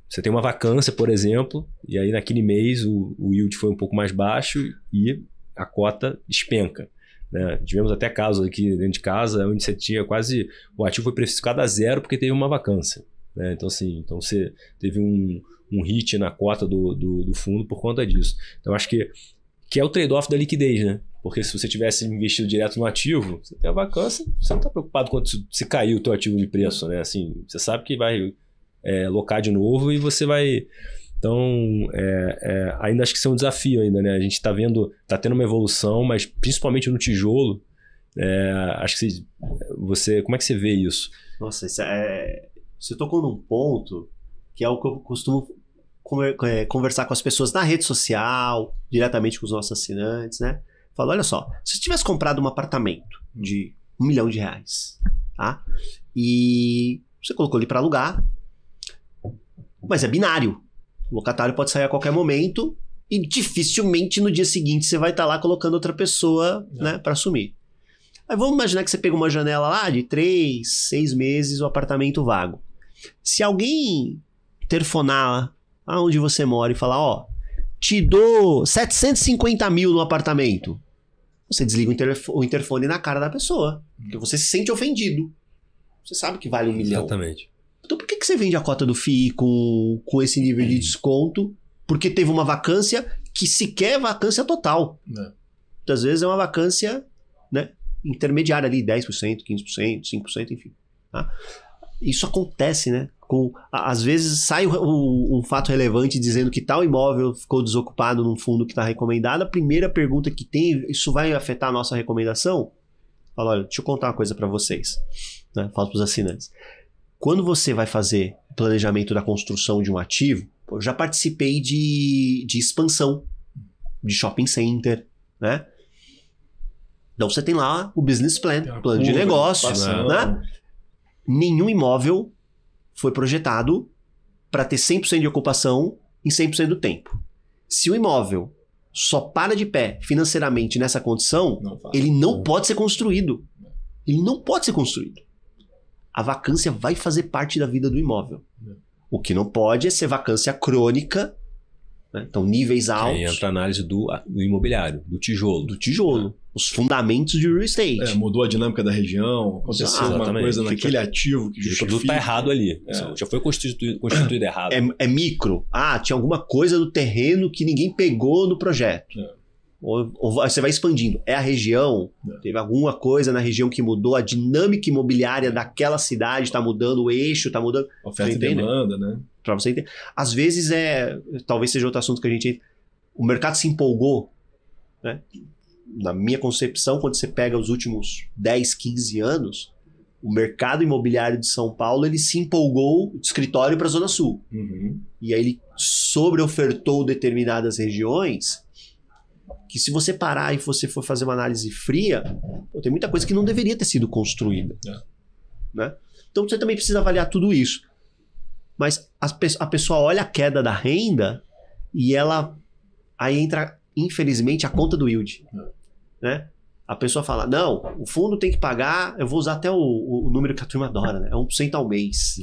Speaker 3: você tem uma vacância, por exemplo, e aí naquele mês o yield foi um pouco mais baixo e a cota despenca. Né? Tivemos até casos aqui dentro de casa onde você tinha quase... O ativo foi precificado a 0 porque teve uma vacância. Né? Então, assim, você teve um hit na cota do fundo por conta disso. Então, acho que é o trade-off da liquidez, né? Porque se você tivesse investido direto no ativo, você tem a vacância, você não está preocupado quando se cair o teu ativo de preço. Né? Assim, você sabe que vai... locar de novo e você vai... Então, ainda acho que isso é um desafio ainda, né? A gente está vendo, está tendo uma evolução, mas principalmente no tijolo, acho que você... Como é que você vê isso?
Speaker 2: Nossa, você tocou num ponto que é o que eu costumo conversar com as pessoas na rede social, diretamente com os nossos assinantes, né? Falo, olha só, se você tivesse comprado um apartamento de R$1 milhão, tá? E você colocou ele para alugar, mas é binário. O locatário pode sair a qualquer momento e dificilmente no dia seguinte você vai estar lá colocando outra pessoa, né, para assumir. Aí vamos imaginar que você pega uma janela lá de 3, 6 meses, o apartamento vago. Se alguém telefonar aonde você mora e falar, ó, te dou 750 mil no apartamento, você desliga o interfone na cara da pessoa, porque você se sente ofendido. Você sabe que vale 1 milhão.
Speaker 3: Exatamente.
Speaker 2: Então por que você vende a cota do FII com esse nível de desconto? Porque teve uma vacância que sequer é vacância total. Muitas vezes é uma vacância, né, intermediária ali, 10%, 15%, 5%, enfim. Tá? Isso acontece, né? Às vezes sai um fato relevante dizendo que tal imóvel ficou desocupado num fundo que está recomendado. A primeira pergunta que tem, isso vai afetar a nossa recomendação? Fala, olha, deixa eu contar uma coisa para vocês. Né? Falo para os assinantes. Quando você vai fazer o planejamento da construção de um ativo, eu já participei de expansão, de shopping center, né? Então você tem lá o business plan, plano de negócio, né? Nenhum imóvel foi projetado para ter 100% de ocupação em 100% do tempo. Se o imóvel só para de pé financeiramente nessa condição, ele não pode ser construído. Ele não pode ser construído. A vacância vai fazer parte da vida do imóvel. O que não pode é ser vacância crônica, né? Então níveis altos.
Speaker 3: Aí entra a análise do imobiliário, do tijolo.
Speaker 2: Do tijolo. Os fundamentos de real estate.
Speaker 1: Mudou a dinâmica da região, aconteceu alguma coisa naquele ativo que justifica.
Speaker 3: Tudo está errado ali. Já foi constituído errado.
Speaker 2: É micro. Tinha alguma coisa do terreno que ninguém pegou no projeto. Ou você vai expandindo. É a região, teve alguma coisa na região que mudou, a dinâmica imobiliária daquela cidade está mudando, o eixo está mudando.
Speaker 1: Oferta e demanda, né?
Speaker 2: Para você entender. Às vezes talvez seja outro assunto que a gente... O mercado se empolgou, né? Na minha concepção, quando você pega os últimos 10, 15 anos, o mercado imobiliário de São Paulo, ele se empolgou de escritório para a Zona Sul. E aí ele sobreofertou determinadas regiões que se você parar e você for fazer uma análise fria, tem muita coisa que não deveria ter sido construída. Né? Então você também precisa avaliar tudo isso. Mas a pessoa olha a queda da renda e aí entra, infelizmente, a conta do yield. Né? A pessoa fala, não, o fundo tem que pagar, eu vou usar até o número que a turma adora, né? É 1% ao mês.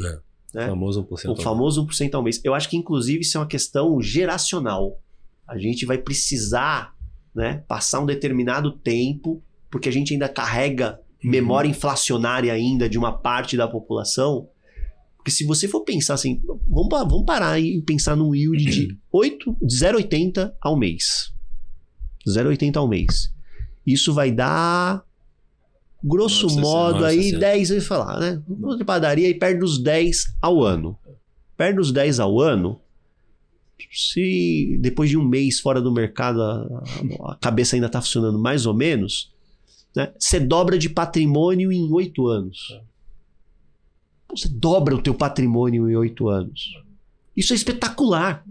Speaker 2: Né?
Speaker 3: O famoso 1%.
Speaker 2: O famoso 1% ao mês. Eu acho que, inclusive, isso é uma questão geracional. A gente vai precisar, né, passar um determinado tempo, porque a gente ainda carrega memória inflacionária ainda de uma parte da população. Porque se você for pensar assim, vamos parar e pensar num yield de 0,80 ao mês. 0,80 ao mês. Isso vai dar, grosso modo, aí 10, eu ia falar, né? De padaria aí perto dos 10 ao ano. Perto dos 10 ao ano, se depois de um mês fora do mercado a cabeça ainda está funcionando mais ou menos, né? Você dobra de patrimônio em 8 anos. Você dobra o teu patrimônio em 8 anos. Isso é espetacular.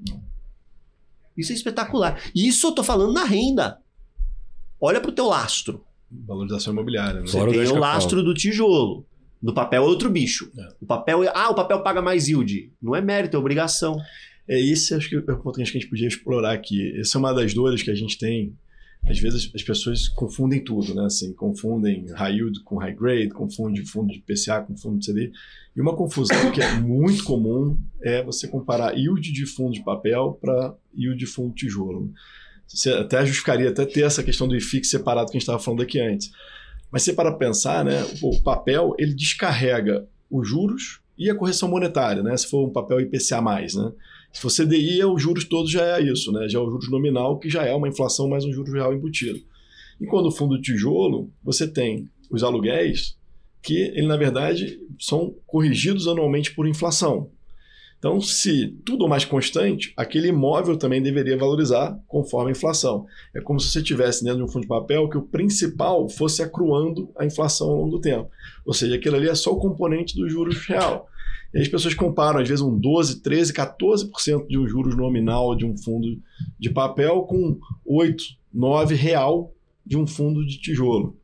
Speaker 2: Isso é espetacular. Isso eu tô falando na renda. Olha pro teu lastro.
Speaker 1: Valorização imobiliária. Né?
Speaker 2: Você tem o lastro do tijolo. Do papel é outro bicho. O papel paga mais yield. Não é mérito, é obrigação.
Speaker 1: Esse acho que é o ponto que a gente podia explorar aqui. Essa é uma das dores que a gente tem. Às vezes as pessoas confundem tudo, né? Assim, confundem high yield com high grade, confundem fundo de PCA com fundo de CDI. E uma confusão que é muito comum é você comparar yield de fundo de papel para yield de fundo de tijolo. Você até justificaria até ter essa questão do IFIX separado que a gente estava falando aqui antes. Mas se para pensar, né, o papel ele descarrega os juros e a correção monetária, né? Se for um papel IPCA+, né? Se for CDI, os juros todos já é isso, né? Já é o juros nominal, que já é uma inflação mais um juros real embutido. E quando o fundo de tijolo, você tem os aluguéis que, ele, na verdade, são corrigidos anualmente por inflação. Então, se tudo ou mais constante, aquele imóvel também deveria valorizar conforme a inflação. É como se você tivesse dentro de um fundo de papel que o principal fosse acruando a inflação ao longo do tempo. Ou seja, aquilo ali é só o componente do juros real. E as pessoas comparam, às vezes, um 12%, 13%, 14% de um juros nominal de um fundo de papel com 8%, 9% real de um fundo de tijolo.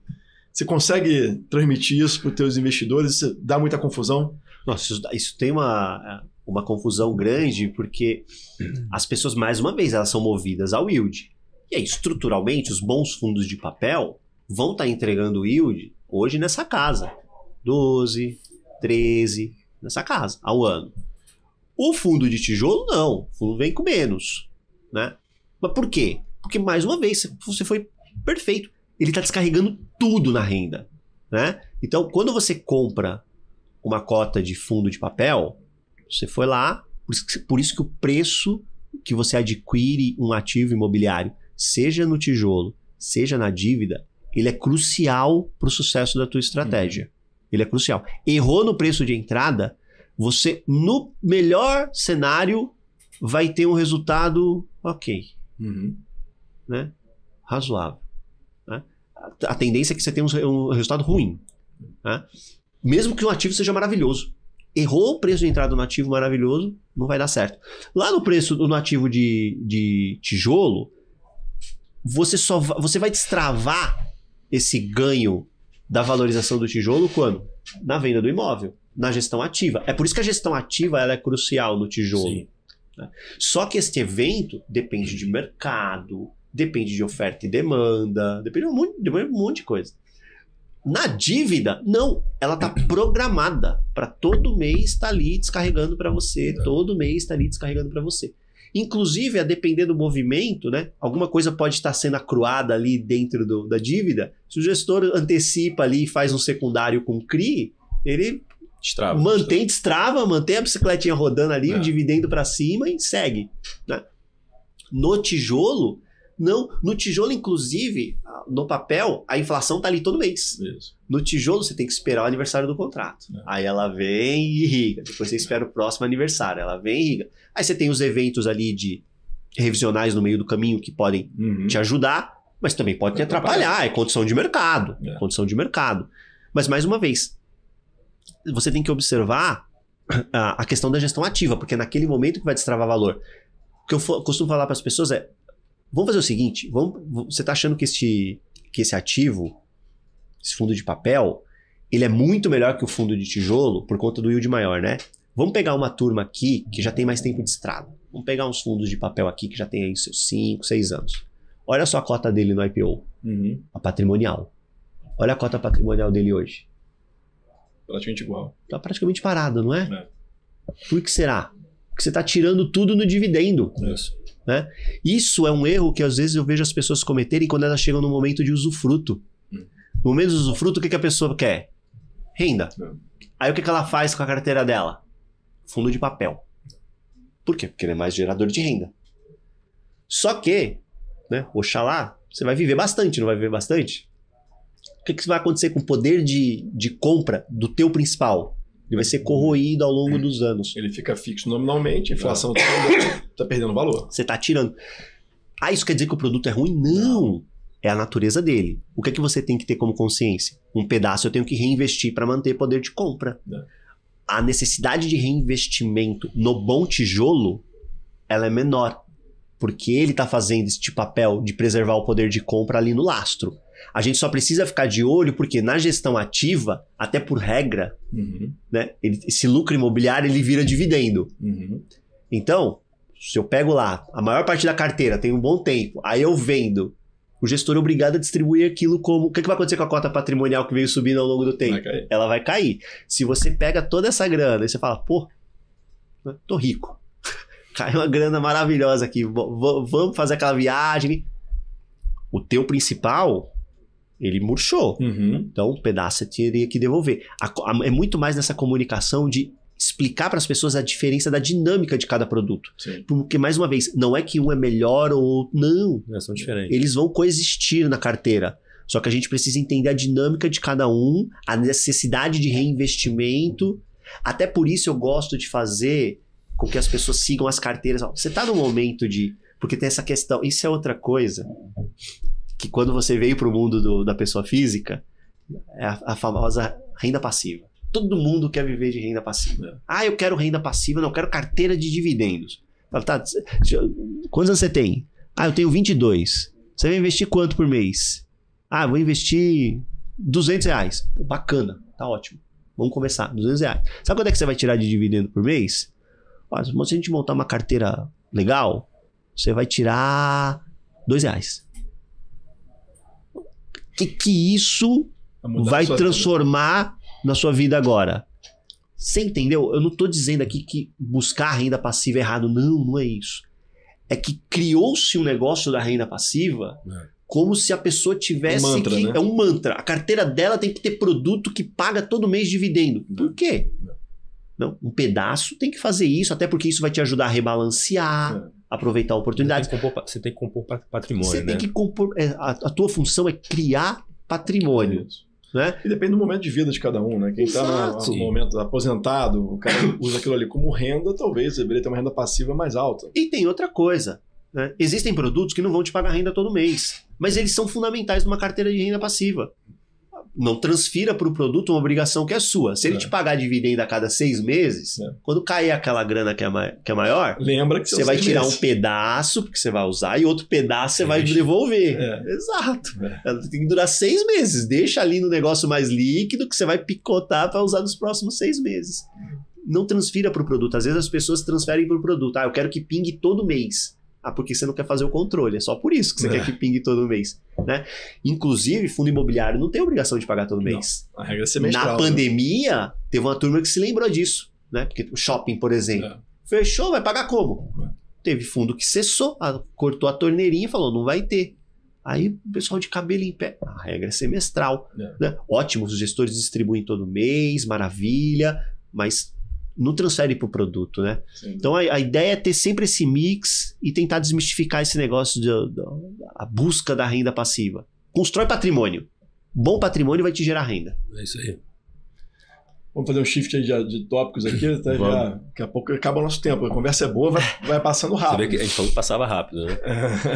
Speaker 1: Você consegue transmitir isso para os teus investidores? Isso dá muita confusão?
Speaker 2: Nossa, isso tem uma confusão grande, porque as pessoas, mais uma vez, elas são movidas ao yield. E aí, estruturalmente, os bons fundos de papel vão estar entregando yield hoje nessa casa. 12, 13, nessa casa, ao ano. O fundo de tijolo, não. O fundo vem com menos, né? Mas por quê? Porque, mais uma vez, você foi perfeito. Ele está descarregando tudo na renda, né? Então, quando você compra uma cota de fundo de papel, você foi lá, por isso que o preço que você adquire um ativo imobiliário, seja no tijolo, seja na dívida, ele é crucial para o sucesso da tua estratégia. Ele é crucial. Errou no preço de entrada, você, no melhor cenário, vai ter um resultado ok. Né? Razoável. Né? A tendência é que você tenha um resultado ruim. Né? Mesmo que um ativo seja maravilhoso. Errou o preço de entrada no ativo maravilhoso, não vai dar certo. Lá no preço do ativo de tijolo, você vai destravar esse ganho da valorização do tijolo quando? Na venda do imóvel, na gestão ativa. É por isso que a gestão ativa ela é crucial no tijolo. Né? Só que este evento depende de mercado, depende de oferta e demanda, depende de um monte de coisa. Na dívida, não. Ela está programada para todo mês estar ali descarregando para você. Todo mês está ali descarregando para você. Inclusive, a depender do movimento, né? Alguma coisa pode estar sendo acruada ali dentro da dívida. Se o gestor antecipa ali e faz um secundário com CRI, ele destrava, mantém a bicicletinha rodando ali, o dividendo para cima e segue. Né? No tijolo, não. No tijolo, inclusive, no papel, a inflação tá ali todo mês. Isso. No tijolo, você tem que esperar o aniversário do contrato. Aí ela vem e irriga. Depois você espera o próximo aniversário. Ela vem e irriga. Aí você tem os eventos ali de revisionais no meio do caminho que podem te ajudar, mas também pode te atrapalhar. É condição de mercado. Condição de mercado. Mas, mais uma vez, você tem que observar a questão da gestão ativa, porque é naquele momento que vai destravar valor. O que eu costumo falar para as pessoas é: vamos fazer o seguinte, você está achando que esse ativo, esse fundo de papel, ele é muito melhor que o fundo de tijolo por conta do yield maior, né? Vamos pegar uma turma aqui que já tem mais tempo de estrada. Vamos pegar uns fundos de papel aqui que já tem aí seus 5, 6 anos. Olha só a cota dele no IPO, a patrimonial. Olha a cota patrimonial dele hoje.
Speaker 1: Praticamente igual.
Speaker 2: Está praticamente parada, não é? Por que será? Porque você está tirando tudo no dividendo.
Speaker 1: Isso.
Speaker 2: Né? Isso é um erro que às vezes eu vejo as pessoas cometerem quando elas chegam no momento de usufruto. No momento de usufruto, o que a pessoa quer? Renda. Aí o que ela faz com a carteira dela? Fundo de papel. Por quê? Porque ele é mais gerador de renda. Só que, né, oxalá, você vai viver bastante, não vai viver bastante? O que vai acontecer com o poder de compra do teu principal? Ele vai ser corroído ao longo dos anos.
Speaker 1: Ele fica fixo nominalmente, a inflação está perdendo valor.
Speaker 2: Você está tirando. Ah, isso quer dizer que o produto é ruim? Não. É a natureza dele. O que é que você tem que ter como consciência? Um pedaço eu tenho que reinvestir para manter poder de compra. A necessidade de reinvestimento no bom tijolo, ela é menor. Porque ele está fazendo esse papel de preservar o poder de compra ali no lastro. A gente só precisa ficar de olho porque na gestão ativa, até por regra, né, esse lucro imobiliário ele vira dividendo. Então, se eu pego lá, a maior parte da carteira tem um bom tempo, aí eu vendo, o gestor é obrigado a distribuir aquilo como... O que vai acontecer com a cota patrimonial que veio subindo ao longo do tempo? Ela vai cair. Se você pega toda essa grana e você fala, pô, tô rico. Cai uma grana maravilhosa aqui, vamos fazer aquela viagem. O teu principal, ele murchou. Então, um pedaço você teria que devolver. É muito mais nessa comunicação de explicar para as pessoas a diferença da dinâmica de cada produto.
Speaker 1: Sim.
Speaker 2: Porque, mais uma vez, não é que um é melhor ou outro. Não.
Speaker 3: São diferentes.
Speaker 2: Eles vão coexistir na carteira. Só que a gente precisa entender a dinâmica de cada um, a necessidade de reinvestimento. Até por isso eu gosto de fazer com que as pessoas sigam as carteiras. Você está no momento de... Porque tem essa questão... Isso é outra coisa que quando você veio para o mundo da pessoa física, é a famosa renda passiva. Todo mundo quer viver de renda passiva. Ah, eu quero renda passiva, não, eu quero carteira de dividendos. Fala, tá, quantos anos você tem? Ah, eu tenho 22. Você vai investir quanto por mês? Ah, eu vou investir R$200. Pô, bacana, tá ótimo. Vamos começar, R$200. Sabe quanto é que você vai tirar de dividendo por mês? Ah, se a gente montar uma carteira legal, você vai tirar R$2. Que isso vai transformar na sua vida agora? Você entendeu? Eu não tô dizendo aqui que buscar renda passiva é errado. Não, não é isso. É que criou-se um negócio da renda passiva como se a pessoa tivesse
Speaker 1: mantra,
Speaker 2: que...
Speaker 1: né?
Speaker 2: É um mantra. A carteira dela tem que ter produto que paga todo mês dividendo. Por quê? Não, um pedaço tem que fazer isso, até porque isso vai te ajudar a rebalancear, aproveitar oportunidades.
Speaker 3: Você tem que compor patrimônio,
Speaker 2: Você
Speaker 3: né?
Speaker 2: tem que compor... a tua função é criar patrimônio. Né?
Speaker 1: E depende do momento de vida de cada um, né? Quem está no momento aposentado, o cara usa aquilo ali como renda, talvez deveria ter uma renda passiva mais alta.
Speaker 2: E tem outra coisa, né? Existem produtos que não vão te pagar renda todo mês, mas eles são fundamentais numa carteira de renda passiva. Não transfira para o produto uma obrigação que é sua. Se ele te pagar dividendo a cada 6 meses, quando cair aquela grana que é maior,
Speaker 1: lembra que
Speaker 2: você vai tirar um pedaço porque você vai usar e outro pedaço você vai devolver. Exato. Tem que durar 6 meses. Deixa ali no negócio mais líquido que você vai picotar para usar nos próximos 6 meses. Não transfira para o produto. Às vezes as pessoas transferem para o produto. Ah, eu quero que pingue todo mês. Ah, porque você não quer fazer o controle. É só por isso que você quer que pingue todo mês. Né? Inclusive, fundo imobiliário não tem obrigação de pagar todo mês.
Speaker 1: Não, a regra é semestral.
Speaker 2: Na pandemia, teve uma turma que se lembrou disso. Né? Porque o shopping, por exemplo, fechou, vai pagar como? Teve fundo que cessou, cortou a torneirinha e falou, não vai ter. Aí o pessoal de cabelo em pé. A regra é semestral. Né? Ótimo, os gestores distribuem todo mês, maravilha, mas... não transfere para o produto, né? Sim. Então a ideia é ter sempre esse mix e tentar desmistificar esse negócio a busca da renda passiva. Constrói patrimônio. Bom patrimônio vai te gerar renda.
Speaker 3: É isso aí.
Speaker 1: Vamos fazer um shift aí de tópicos aqui, até já, daqui a pouco acaba o nosso tempo. A conversa é boa, vai passando rápido.
Speaker 3: Você vê que a gente falou que passava rápido, né?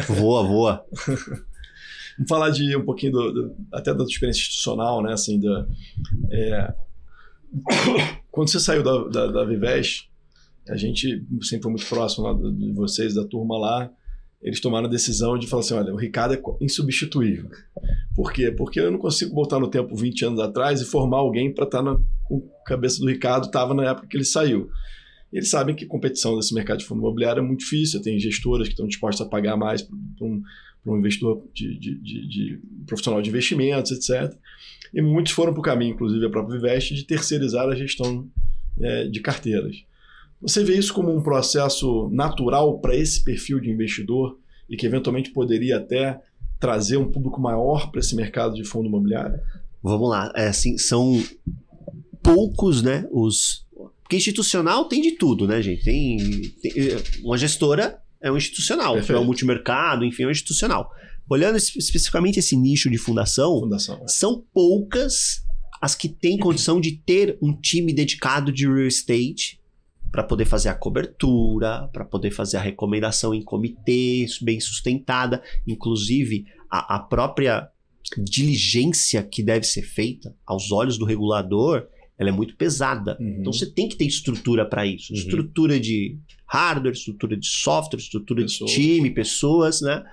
Speaker 2: Voa.
Speaker 1: Vamos falar de um pouquinho até da tua experiência institucional, né? Assim, quando você saiu da Vivest, a gente sempre foi muito próximo lá de vocês, da turma lá, eles tomaram a decisão de falar assim, olha, o Ricardo é insubstituível. Por quê? Porque eu não consigo voltar no tempo 20 anos atrás e formar alguém para estar com a cabeça do Ricardo, estava na época que ele saiu. Eles sabem que a competição desse mercado de fundo imobiliário é muito difícil, tem gestoras que estão dispostas a pagar mais para um investidor de profissional de investimentos, etc. E muitos foram para o caminho, inclusive a própria Vivest, de terceirizar a gestão de carteiras. Você vê isso como um processo natural para esse perfil de investidor e que eventualmente poderia até trazer um público maior para esse mercado de fundo imobiliário?
Speaker 2: Vamos lá. Assim, são poucos, né? Porque institucional tem de tudo, né, gente? Tem uma gestora é um institucional, é um multimercado, enfim, é um institucional. Olhando especificamente esse nicho de fundação, são poucas as que têm condição de ter um time dedicado de real estate para poder fazer a cobertura, para poder fazer a recomendação em comitê, bem sustentada, inclusive a própria diligência que deve ser feita aos olhos do regulador, ela é muito pesada. Então você tem que ter estrutura para isso. Estrutura de hardware, estrutura de software, estrutura de time, pessoas, né?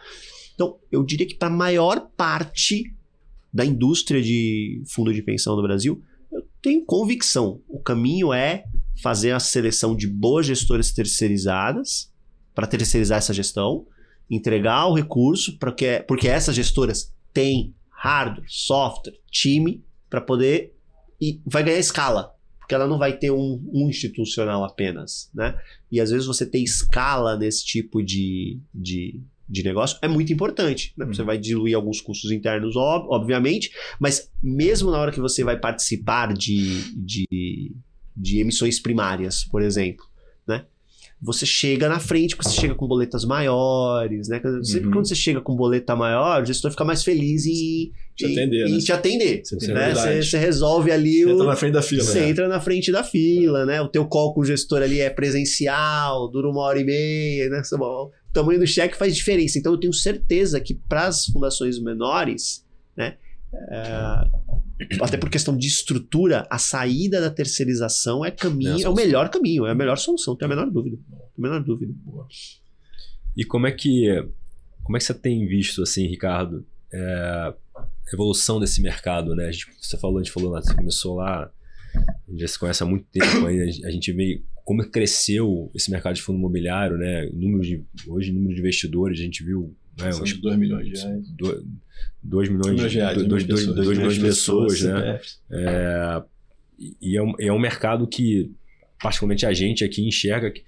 Speaker 2: Então, eu diria que para a maior parte da indústria de fundo de pensão no Brasil, eu tenho convicção. O caminho é fazer a seleção de boas gestoras terceirizadas, para terceirizar essa gestão, entregar o recurso, porque essas gestoras têm hardware, software, time, para poder... E vai ganhar escala, porque ela não vai ter um institucional apenas, né? E às vezes você ter escala nesse tipo de negócio é muito importante, né? Você vai diluir alguns custos internos, obviamente, mas mesmo na hora que você vai participar de emissões primárias, por exemplo, né? Você chega na frente, porque você chega com boletas maiores, né? Sempre quando você chega com boleta maior, o gestor fica mais feliz em te atender. Você resolve ali...
Speaker 1: Você entra na frente da fila.
Speaker 2: Você entra na frente da fila, né? O teu call com o gestor ali é presencial, dura 1h30, né? O tamanho do cheque faz diferença. Então eu tenho certeza que para as fundações menores, né? Até por questão de estrutura, a saída da terceirização é o melhor caminho, é a melhor solução, tenho a menor dúvida.
Speaker 3: E como é que você tem visto, assim, Ricardo, a evolução desse mercado, né? A gente falou lá, você começou lá, a gente já se conhece há muito tempo, a gente vê como cresceu esse mercado de fundo imobiliário, né? Hoje, o número de investidores, a gente viu... Né,
Speaker 1: são 2 milhões de reais.
Speaker 3: 2 milhões de pessoas, né? E é um mercado que, particularmente a gente aqui enxerga que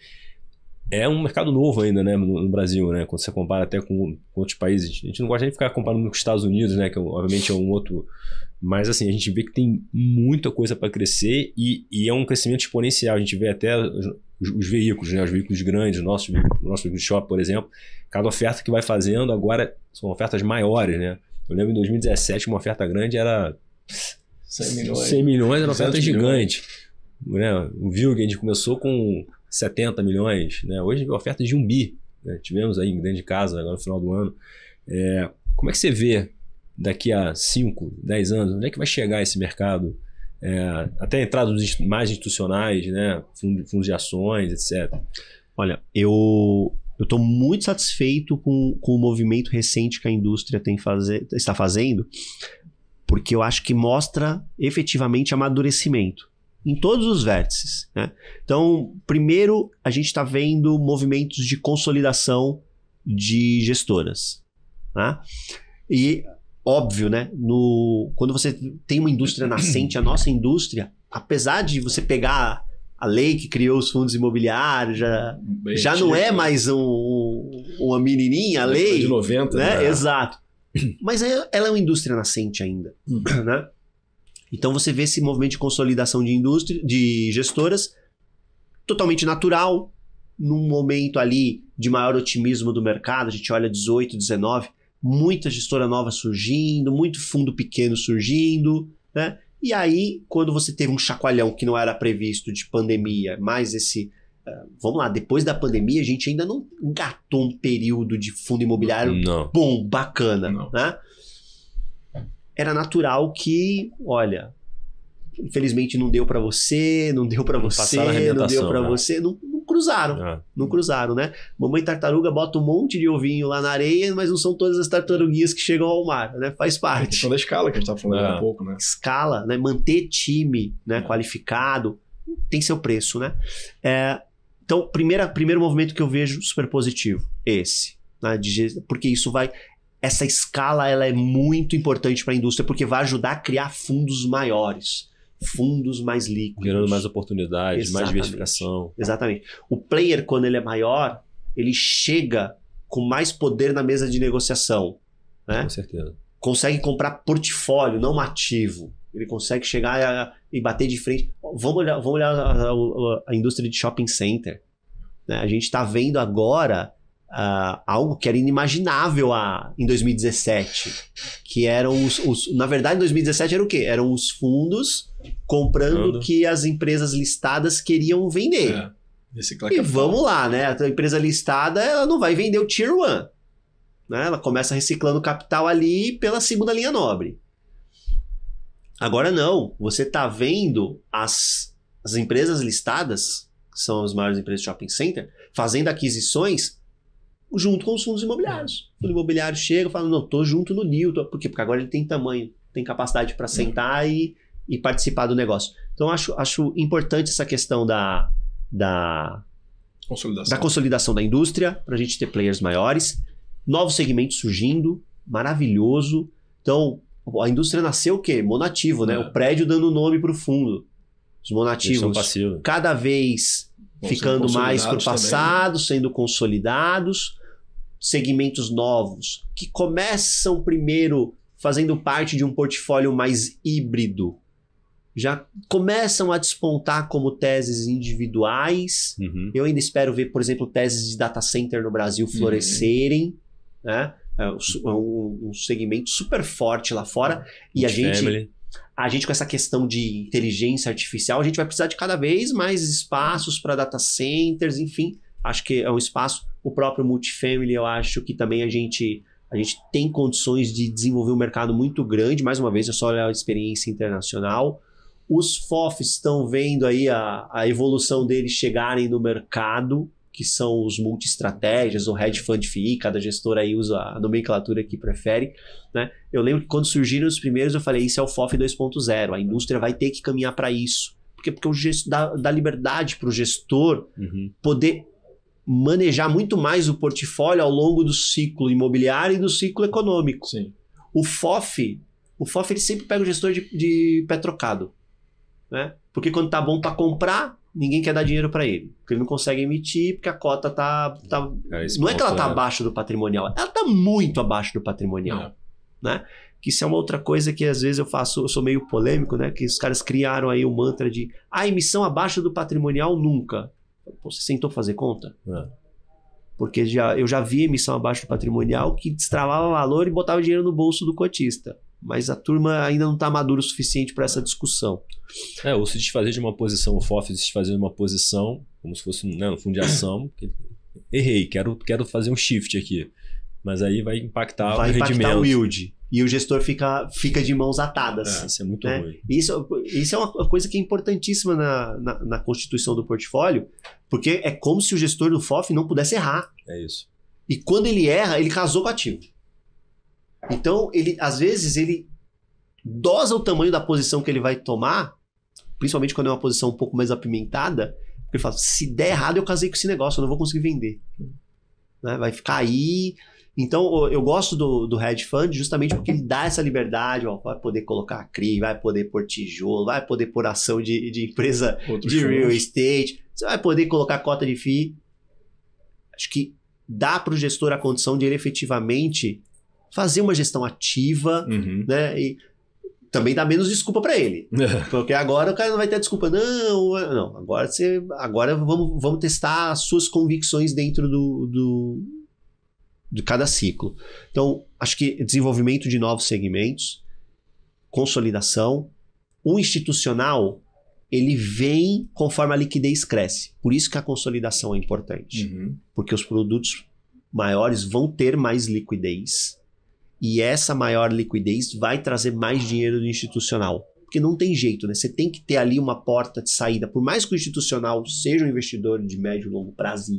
Speaker 3: é um mercado novo ainda, né, no Brasil, né? Quando você compara até com outros países. A gente não gosta nem de ficar comparando com os Estados Unidos, né? Que obviamente é um outro... Mas assim, a gente vê que tem muita coisa para crescer e é um crescimento exponencial. A gente vê até os veículos, né? Os veículos grandes, o nosso veículo de shopping, por exemplo. Cada oferta que vai fazendo agora são ofertas maiores, né? Eu lembro em 2017 uma oferta grande era 100 milhões, era uma oferta gigante. Né? O Vilg, a gente começou com 70 milhões, né? Hoje oferta de 1 bi, né? Tivemos aí dentro de casa agora no final do ano. Como é que você vê daqui a 5, 10 anos, onde é que vai chegar esse mercado? Até entradas mais institucionais, né? Fundos de ações, etc.
Speaker 2: Olha, eu estou muito satisfeito com o movimento recente que a indústria está fazendo, porque eu acho que mostra efetivamente amadurecimento em todos os vértices, né? Então, primeiro, a gente está vendo movimentos de consolidação de gestoras, né? E óbvio, né? Quando você tem uma indústria nascente, a nossa indústria, apesar de você pegar a lei que criou os fundos imobiliários, já não é mais uma menininha, a lei.
Speaker 1: De 90,
Speaker 2: né? Exato. Mas ela é uma indústria nascente ainda, né? Então você vê esse movimento de consolidação de gestoras totalmente natural, num momento ali de maior otimismo do mercado. A gente olha 18, 19, muita gestora nova surgindo, muito fundo pequeno surgindo, né? E aí, quando você teve um chacoalhão que não era previsto de pandemia, mais esse... vamos lá, depois da pandemia, a gente ainda não engatou um período de fundo imobiliário bom, bacana, né? Era natural que, olha, infelizmente não deu para você, não deu para você, não deu para você, não cruzaram, não cruzaram, né? Mamãe tartaruga bota um monte de ovinho lá na areia, mas não são todas as tartaruguinhas que chegam ao mar, né? Faz parte.
Speaker 1: A questão da escala que a gente estava falando há pouco, né?
Speaker 2: Escala, né? Manter time, né? Qualificado, tem seu preço, né? Então, primeiro movimento que eu vejo super positivo, esse, né? Porque isso vai... Essa escala ela é muito importante para a indústria, porque vai ajudar a criar fundos maiores, fundos mais líquidos.
Speaker 3: Gerando mais oportunidades, mais diversificação.
Speaker 2: Exatamente. O player, quando ele é maior, ele chega com mais poder na mesa de negociação, né?
Speaker 3: Com certeza.
Speaker 2: Consegue comprar portfólio, não ativo. Ele consegue chegar e bater de frente. Vamos olhar a indústria de shopping center, né? A gente está vendo agora algo que era inimaginável em 2017, que eram na verdade em 2017 era o quê? Eram os fundos comprando o que as empresas listadas queriam vender.
Speaker 1: Reciclar
Speaker 2: E
Speaker 1: capital.
Speaker 2: vamos lá, né? A empresa listada, ela não vai vender o Tier 1. Né? Ela começa reciclando capital ali pela segunda linha nobre. Agora não, você está vendo as empresas listadas, que são as maiores empresas de shopping center, fazendo aquisições junto com os fundos imobiliários. O fundo imobiliário chega e fala, não, tô junto no deal. Por quê? Porque agora ele tem tamanho, tem capacidade para sentar e participar do negócio. Então, acho importante essa questão da consolidação da indústria, para a gente ter players maiores, novos segmentos surgindo, maravilhoso. Então, a indústria nasceu o quê? Monativo, né? O prédio dando nome para o fundo. Os monativos cada vez ficando mais para o passado, sendo consolidados. Segmentos novos que começam primeiro fazendo parte de um portfólio mais híbrido. Já começam a despontar como teses individuais. Eu ainda espero ver, por exemplo, teses de data center no Brasil florescerem. Né? É um segmento super forte lá fora. E a gente com essa questão de inteligência artificial, a gente vai precisar de cada vez mais espaços para data centers, enfim. Acho que é um espaço, o próprio multifamily, eu acho que também a gente tem condições de desenvolver um mercado muito grande. Mais uma vez, é só olhar a experiência internacional. Os FOFs estão vendo aí a evolução deles chegarem no mercado, que são os multi-estratégias, o hedge fund FII, cada gestor aí usa a nomenclatura que prefere. Né? Eu lembro que quando surgiram os primeiros, eu falei, isso é o FOF 2.0, a indústria vai ter que caminhar para isso. Porque o gestor dá liberdade para o gestor poder manejar muito mais o portfólio ao longo do ciclo imobiliário e do ciclo econômico.
Speaker 1: Sim.
Speaker 2: O FOF ele sempre pega o gestor de pé trocado. Né? Porque quando tá bom para comprar, ninguém quer dar dinheiro para ele. Porque ele não consegue emitir, porque a cota tá não é que ela tá abaixo do patrimonial, ela tá muito abaixo do patrimonial. Né? Que isso é uma outra coisa que às vezes eu sou meio polêmico, né? Que os caras criaram aí o mantra de emissão abaixo do patrimonial nunca. Pô, você tentou fazer conta? Porque eu já vi emissão abaixo do patrimonial que destravava valor e botava dinheiro no bolso do cotista. Mas a turma ainda não está madura o suficiente para essa discussão.
Speaker 3: Ou se desfazer de uma posição, o FOF se desfazer de uma posição, como se fosse no fundo de ação. Errei, quero fazer um shift aqui. Mas aí vai impactar o rendimento. Vai impactar o
Speaker 2: yield. E o gestor fica de mãos atadas.
Speaker 3: Isso é muito ruim.
Speaker 2: Isso é uma coisa que é importantíssima na constituição do portfólio, porque é como se o gestor do FOF não pudesse errar.
Speaker 3: É isso.
Speaker 2: E quando ele erra, ele casou com o ativo. Então, às vezes, ele dosa o tamanho da posição que ele vai tomar, principalmente quando é uma posição um pouco mais apimentada, porque ele fala, se der errado, eu casei com esse negócio, eu não vou conseguir vender. Né? Vai ficar aí. Então, eu gosto do hedge fund justamente porque ele dá essa liberdade, vai poder colocar CRI, vai poder pôr tijolo, vai poder pôr ação de empresa de real estate, você vai poder colocar cota de FII. Acho que dá para o gestor a condição de ele efetivamente fazer uma gestão ativa, né? E também dá menos desculpa para ele. Porque agora o cara não vai ter desculpa. Não, agora vamos testar as suas convicções dentro de cada ciclo. Então, acho que desenvolvimento de novos segmentos, consolidação, o institucional, ele vem conforme a liquidez cresce. Por isso que a consolidação é importante. Porque os produtos maiores vão ter mais liquidez. E essa maior liquidez vai trazer mais dinheiro do institucional. Porque não tem jeito, né? Você tem que ter ali uma porta de saída. Por mais que o institucional seja um investidor de médio e longo prazo,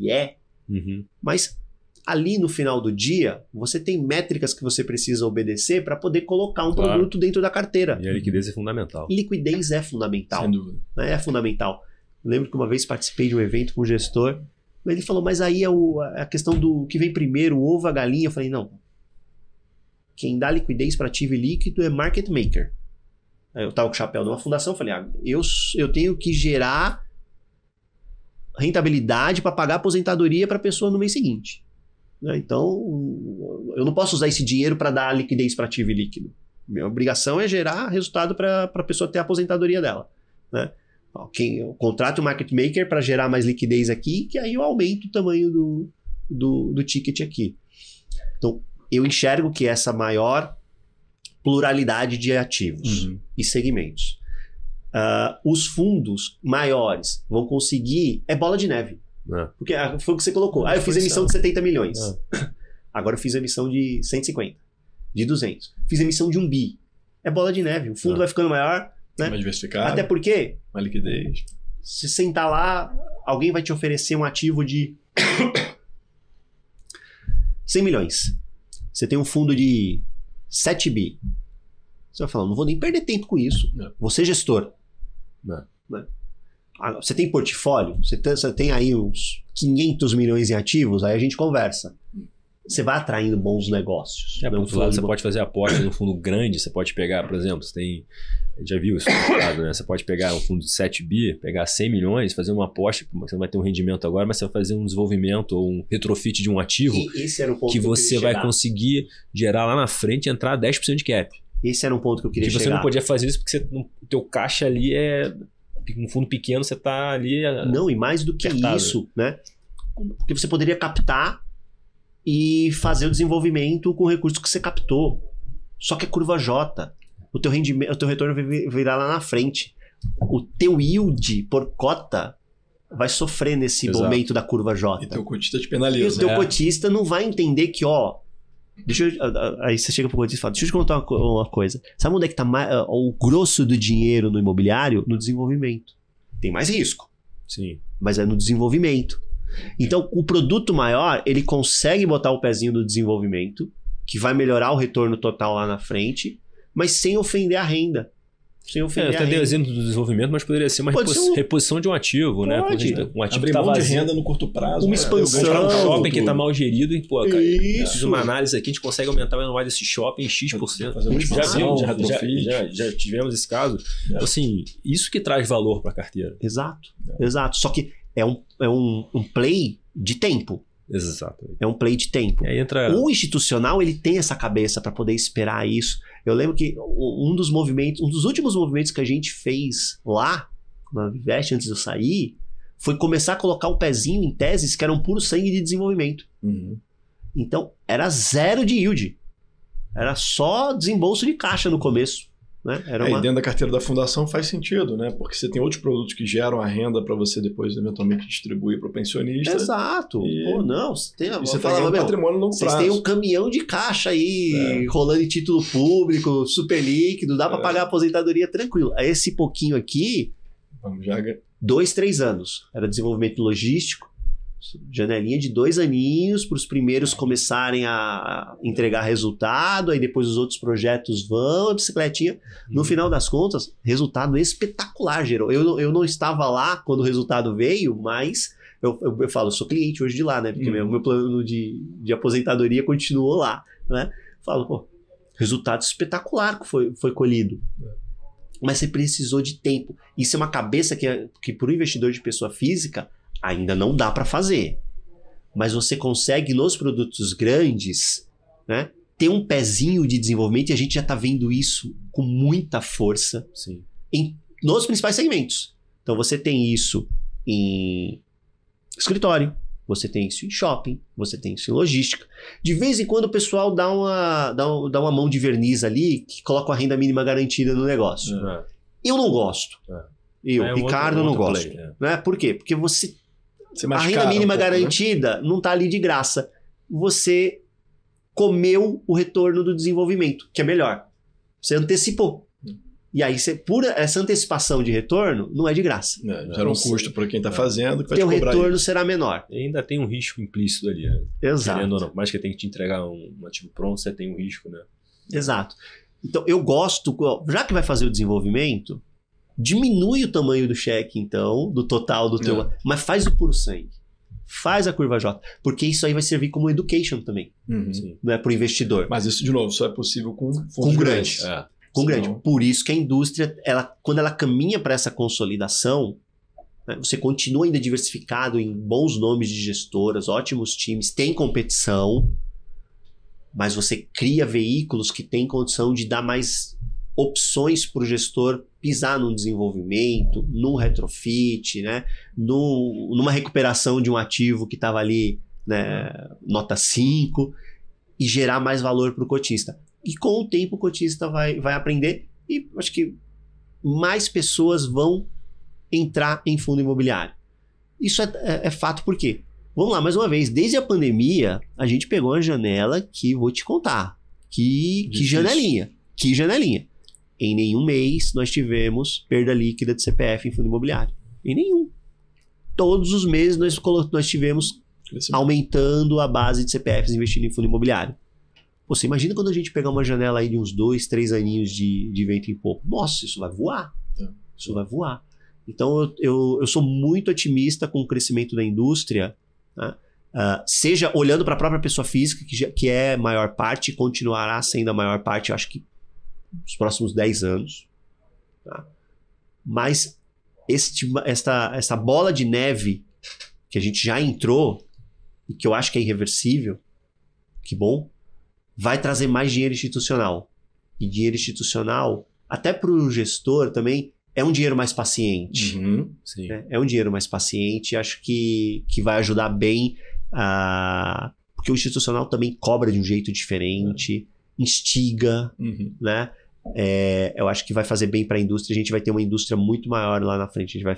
Speaker 2: mas ali no final do dia, você tem métricas que você precisa obedecer para poder colocar um produto dentro da carteira.
Speaker 3: E a liquidez é fundamental.
Speaker 2: Liquidez é fundamental.
Speaker 1: Sem dúvida.
Speaker 2: Né? É fundamental. Eu lembro que uma vez participei de um evento com um gestor, ele falou, mas aí é a questão do que vem primeiro, o ovo ou a galinha. Eu falei, não. Quem dá liquidez para ativo líquido é market maker. Aí eu estava com o chapéu de uma fundação, falei, eu tenho que gerar rentabilidade para pagar aposentadoria para a pessoa no mês seguinte. Então, eu não posso usar esse dinheiro para dar liquidez para ativo líquido. Minha obrigação é gerar resultado para a pessoa ter a aposentadoria dela. Né? Eu contrato o market maker para gerar mais liquidez aqui, que aí eu aumento o tamanho do ticket aqui. Então, eu enxergo que essa maior pluralidade de ativos e segmentos. Os fundos maiores vão conseguir... É bola de neve. Porque foi o que você colocou. Eu fiz emissão de 70 milhões. Agora eu fiz emissão de 150, de 200. Fiz emissão de 1 bi. É bola de neve. O fundo vai ficando maior, né?
Speaker 1: Mais diversificado.
Speaker 2: Até porque,
Speaker 1: mais liquidez.
Speaker 2: se sentar lá, alguém vai te oferecer um ativo de 100 milhões. Você tem um fundo de 7 bi. Você vai falar, não vou nem perder tempo com isso. Vou ser gestor. Você tem portfólio? Você tem aí uns 500 milhões em ativos? Aí a gente conversa. Você vai atraindo bons negócios.
Speaker 3: Por outro lado, você pode fazer aposta num fundo grande. Você pode pegar, por exemplo, você tem... Já viu isso no mercado, né? Você pode pegar um fundo de 7 bi, pegar 100 milhões, fazer uma aposta, você não vai ter um rendimento agora, mas você vai fazer um desenvolvimento ou um retrofit de um ativo
Speaker 2: esse era o ponto
Speaker 3: que você vai conseguir gerar lá na frente e entrar 10% de cap.
Speaker 2: Esse era um ponto que eu queria chegar.
Speaker 3: Você não podia fazer isso porque o teu caixa ali é... Um fundo pequeno, você tá ali...
Speaker 2: Não, e mais do que isso, né? Porque você poderia captar e fazer o desenvolvimento com o recurso que você captou. Só que é curva J. O teu rendimento, o teu retorno virá lá na frente. O teu yield por cota vai sofrer nesse momento da curva J.
Speaker 1: E teu cotista te penaliza.
Speaker 2: E o teu cotista não vai entender que, aí você chega pro cotista e fala, deixa eu te contar uma coisa. Sabe onde é que tá o grosso do dinheiro no imobiliário? No desenvolvimento. Tem mais risco.
Speaker 3: Sim.
Speaker 2: Mas é no desenvolvimento. Então, o produto maior, ele consegue botar o pezinho no desenvolvimento, que vai melhorar o retorno total lá na frente, mas sem ofender a renda. Sem ofender
Speaker 3: eu até dei o exemplo do desenvolvimento, mas poderia ser uma reposição de um ativo, né?
Speaker 1: Um ativo que tá vazio, de renda no curto prazo.
Speaker 2: Uma expansão.
Speaker 3: Um shopping que tá mal gerido e, pô, cara, fiz uma análise aqui, a gente consegue aumentar o anual desse shopping em X%.
Speaker 1: Fazer uma expansão de retrofit.
Speaker 3: Já tivemos esse caso. Assim, isso que traz valor para a carteira.
Speaker 2: Exato. Só que é um play de tempo.
Speaker 3: Exato.
Speaker 2: É um play de tempo. O institucional, ele tem essa cabeça para poder esperar isso. Eu lembro que um dos últimos movimentos que a gente fez lá, na Vivest, antes de eu sair, foi começar a colocar o pezinho em teses que eram puro sangue de desenvolvimento. Então, era 0 de yield. Era só desembolso de caixa no começo. Né?
Speaker 1: E dentro da carteira da fundação faz sentido, né? Porque você tem outros produtos que geram a renda para você depois eventualmente distribuir para o pensionista.
Speaker 2: Exato. Você tem
Speaker 1: um patrimônio no prazo.
Speaker 2: Vocês têm um caminhão de caixa aí rolando em título público, super líquido, dá para pagar a aposentadoria tranquilo. Esse pouquinho aqui, 2, 3 anos. Era desenvolvimento logístico, janelinha de 2 aninhos para os primeiros começarem a entregar resultado, aí depois os outros projetos vão, a bicicletinha. No final das contas, resultado espetacular, gerou. Eu não estava lá quando o resultado veio, mas eu falo, eu sou cliente hoje de lá, né? Porque meu plano de aposentadoria continuou lá, né? Falo, resultado espetacular que foi colhido. Mas você precisou de tempo. Isso é uma cabeça que para o investidor de pessoa física ainda não dá para fazer. Mas você consegue, nos produtos grandes, né, ter um pezinho de desenvolvimento, e a gente já está vendo isso com muita força nos principais segmentos. Então você tem isso em escritório, você tem isso em shopping, você tem isso em logística. De vez em quando o pessoal dá uma mão de verniz ali, que coloca a renda mínima garantida no negócio. Eu não gosto. Ricardo, não gosto. Né? Por quê? Porque a renda mínima garantida não está ali de graça. Você comeu o retorno do desenvolvimento, que é melhor. Você antecipou. E aí, por essa antecipação de retorno, não é de graça.
Speaker 1: Gera um custo para quem está fazendo, que vai te
Speaker 2: cobrar. Teu retorno
Speaker 1: isso
Speaker 2: será menor.
Speaker 3: E ainda tem um risco implícito ali, né?
Speaker 2: Exato.
Speaker 3: Querendo ou não. Mais que tem que te entregar um ativo pronto, você tem um risco, né?
Speaker 2: Exato. Então, eu gosto, já que vai fazer o desenvolvimento, diminui o tamanho do cheque, então, do total do teu... Mas faz o puro sangue. Faz a curva J. Porque isso aí vai servir como education também. Não é para o investidor.
Speaker 1: Mas isso, de novo, só é possível com
Speaker 2: grande. Com grande. Por isso que a indústria, quando ela caminha para essa consolidação, né, você continua ainda diversificado em bons nomes de gestoras, ótimos times, tem competição, mas você cria veículos que têm condição de dar mais opções para o gestor pisar num desenvolvimento, num retrofit, né, numa recuperação de um ativo que estava ali, né, nota 5, e gerar mais valor para o cotista. E com o tempo o cotista vai aprender, e acho que mais pessoas vão entrar em fundo imobiliário. Isso é fato por quê? Vamos lá, mais uma vez, desde a pandemia, a gente pegou uma janela que vou te contar. Que janelinha. Que janelinha. Em nenhum mês nós tivemos perda líquida de CPF em fundo imobiliário. Em nenhum. Todos os meses nós tivemos aumentando a base de CPFs investindo em fundo imobiliário. Você imagina quando a gente pegar uma janela aí de uns 2, 3 aninhos de vento em pouco. Nossa, isso vai voar. Isso vai voar. Então eu sou muito otimista com o crescimento da indústria, né? Seja olhando para a própria pessoa física, que é a maior parte, continuará sendo a maior parte, eu acho que nos próximos 10 anos. Tá? Mas esta bola de neve que a gente já entrou e que eu acho que é irreversível, que bom, vai trazer mais dinheiro institucional. E dinheiro institucional, até para o gestor também, é um dinheiro mais paciente.
Speaker 3: Sim.
Speaker 2: Né? É um dinheiro mais paciente, acho que vai ajudar bem, porque o institucional também cobra de um jeito diferente, instiga, né? Eu acho que vai fazer bem para a indústria, a gente vai ter uma indústria muito maior lá na frente, a gente vai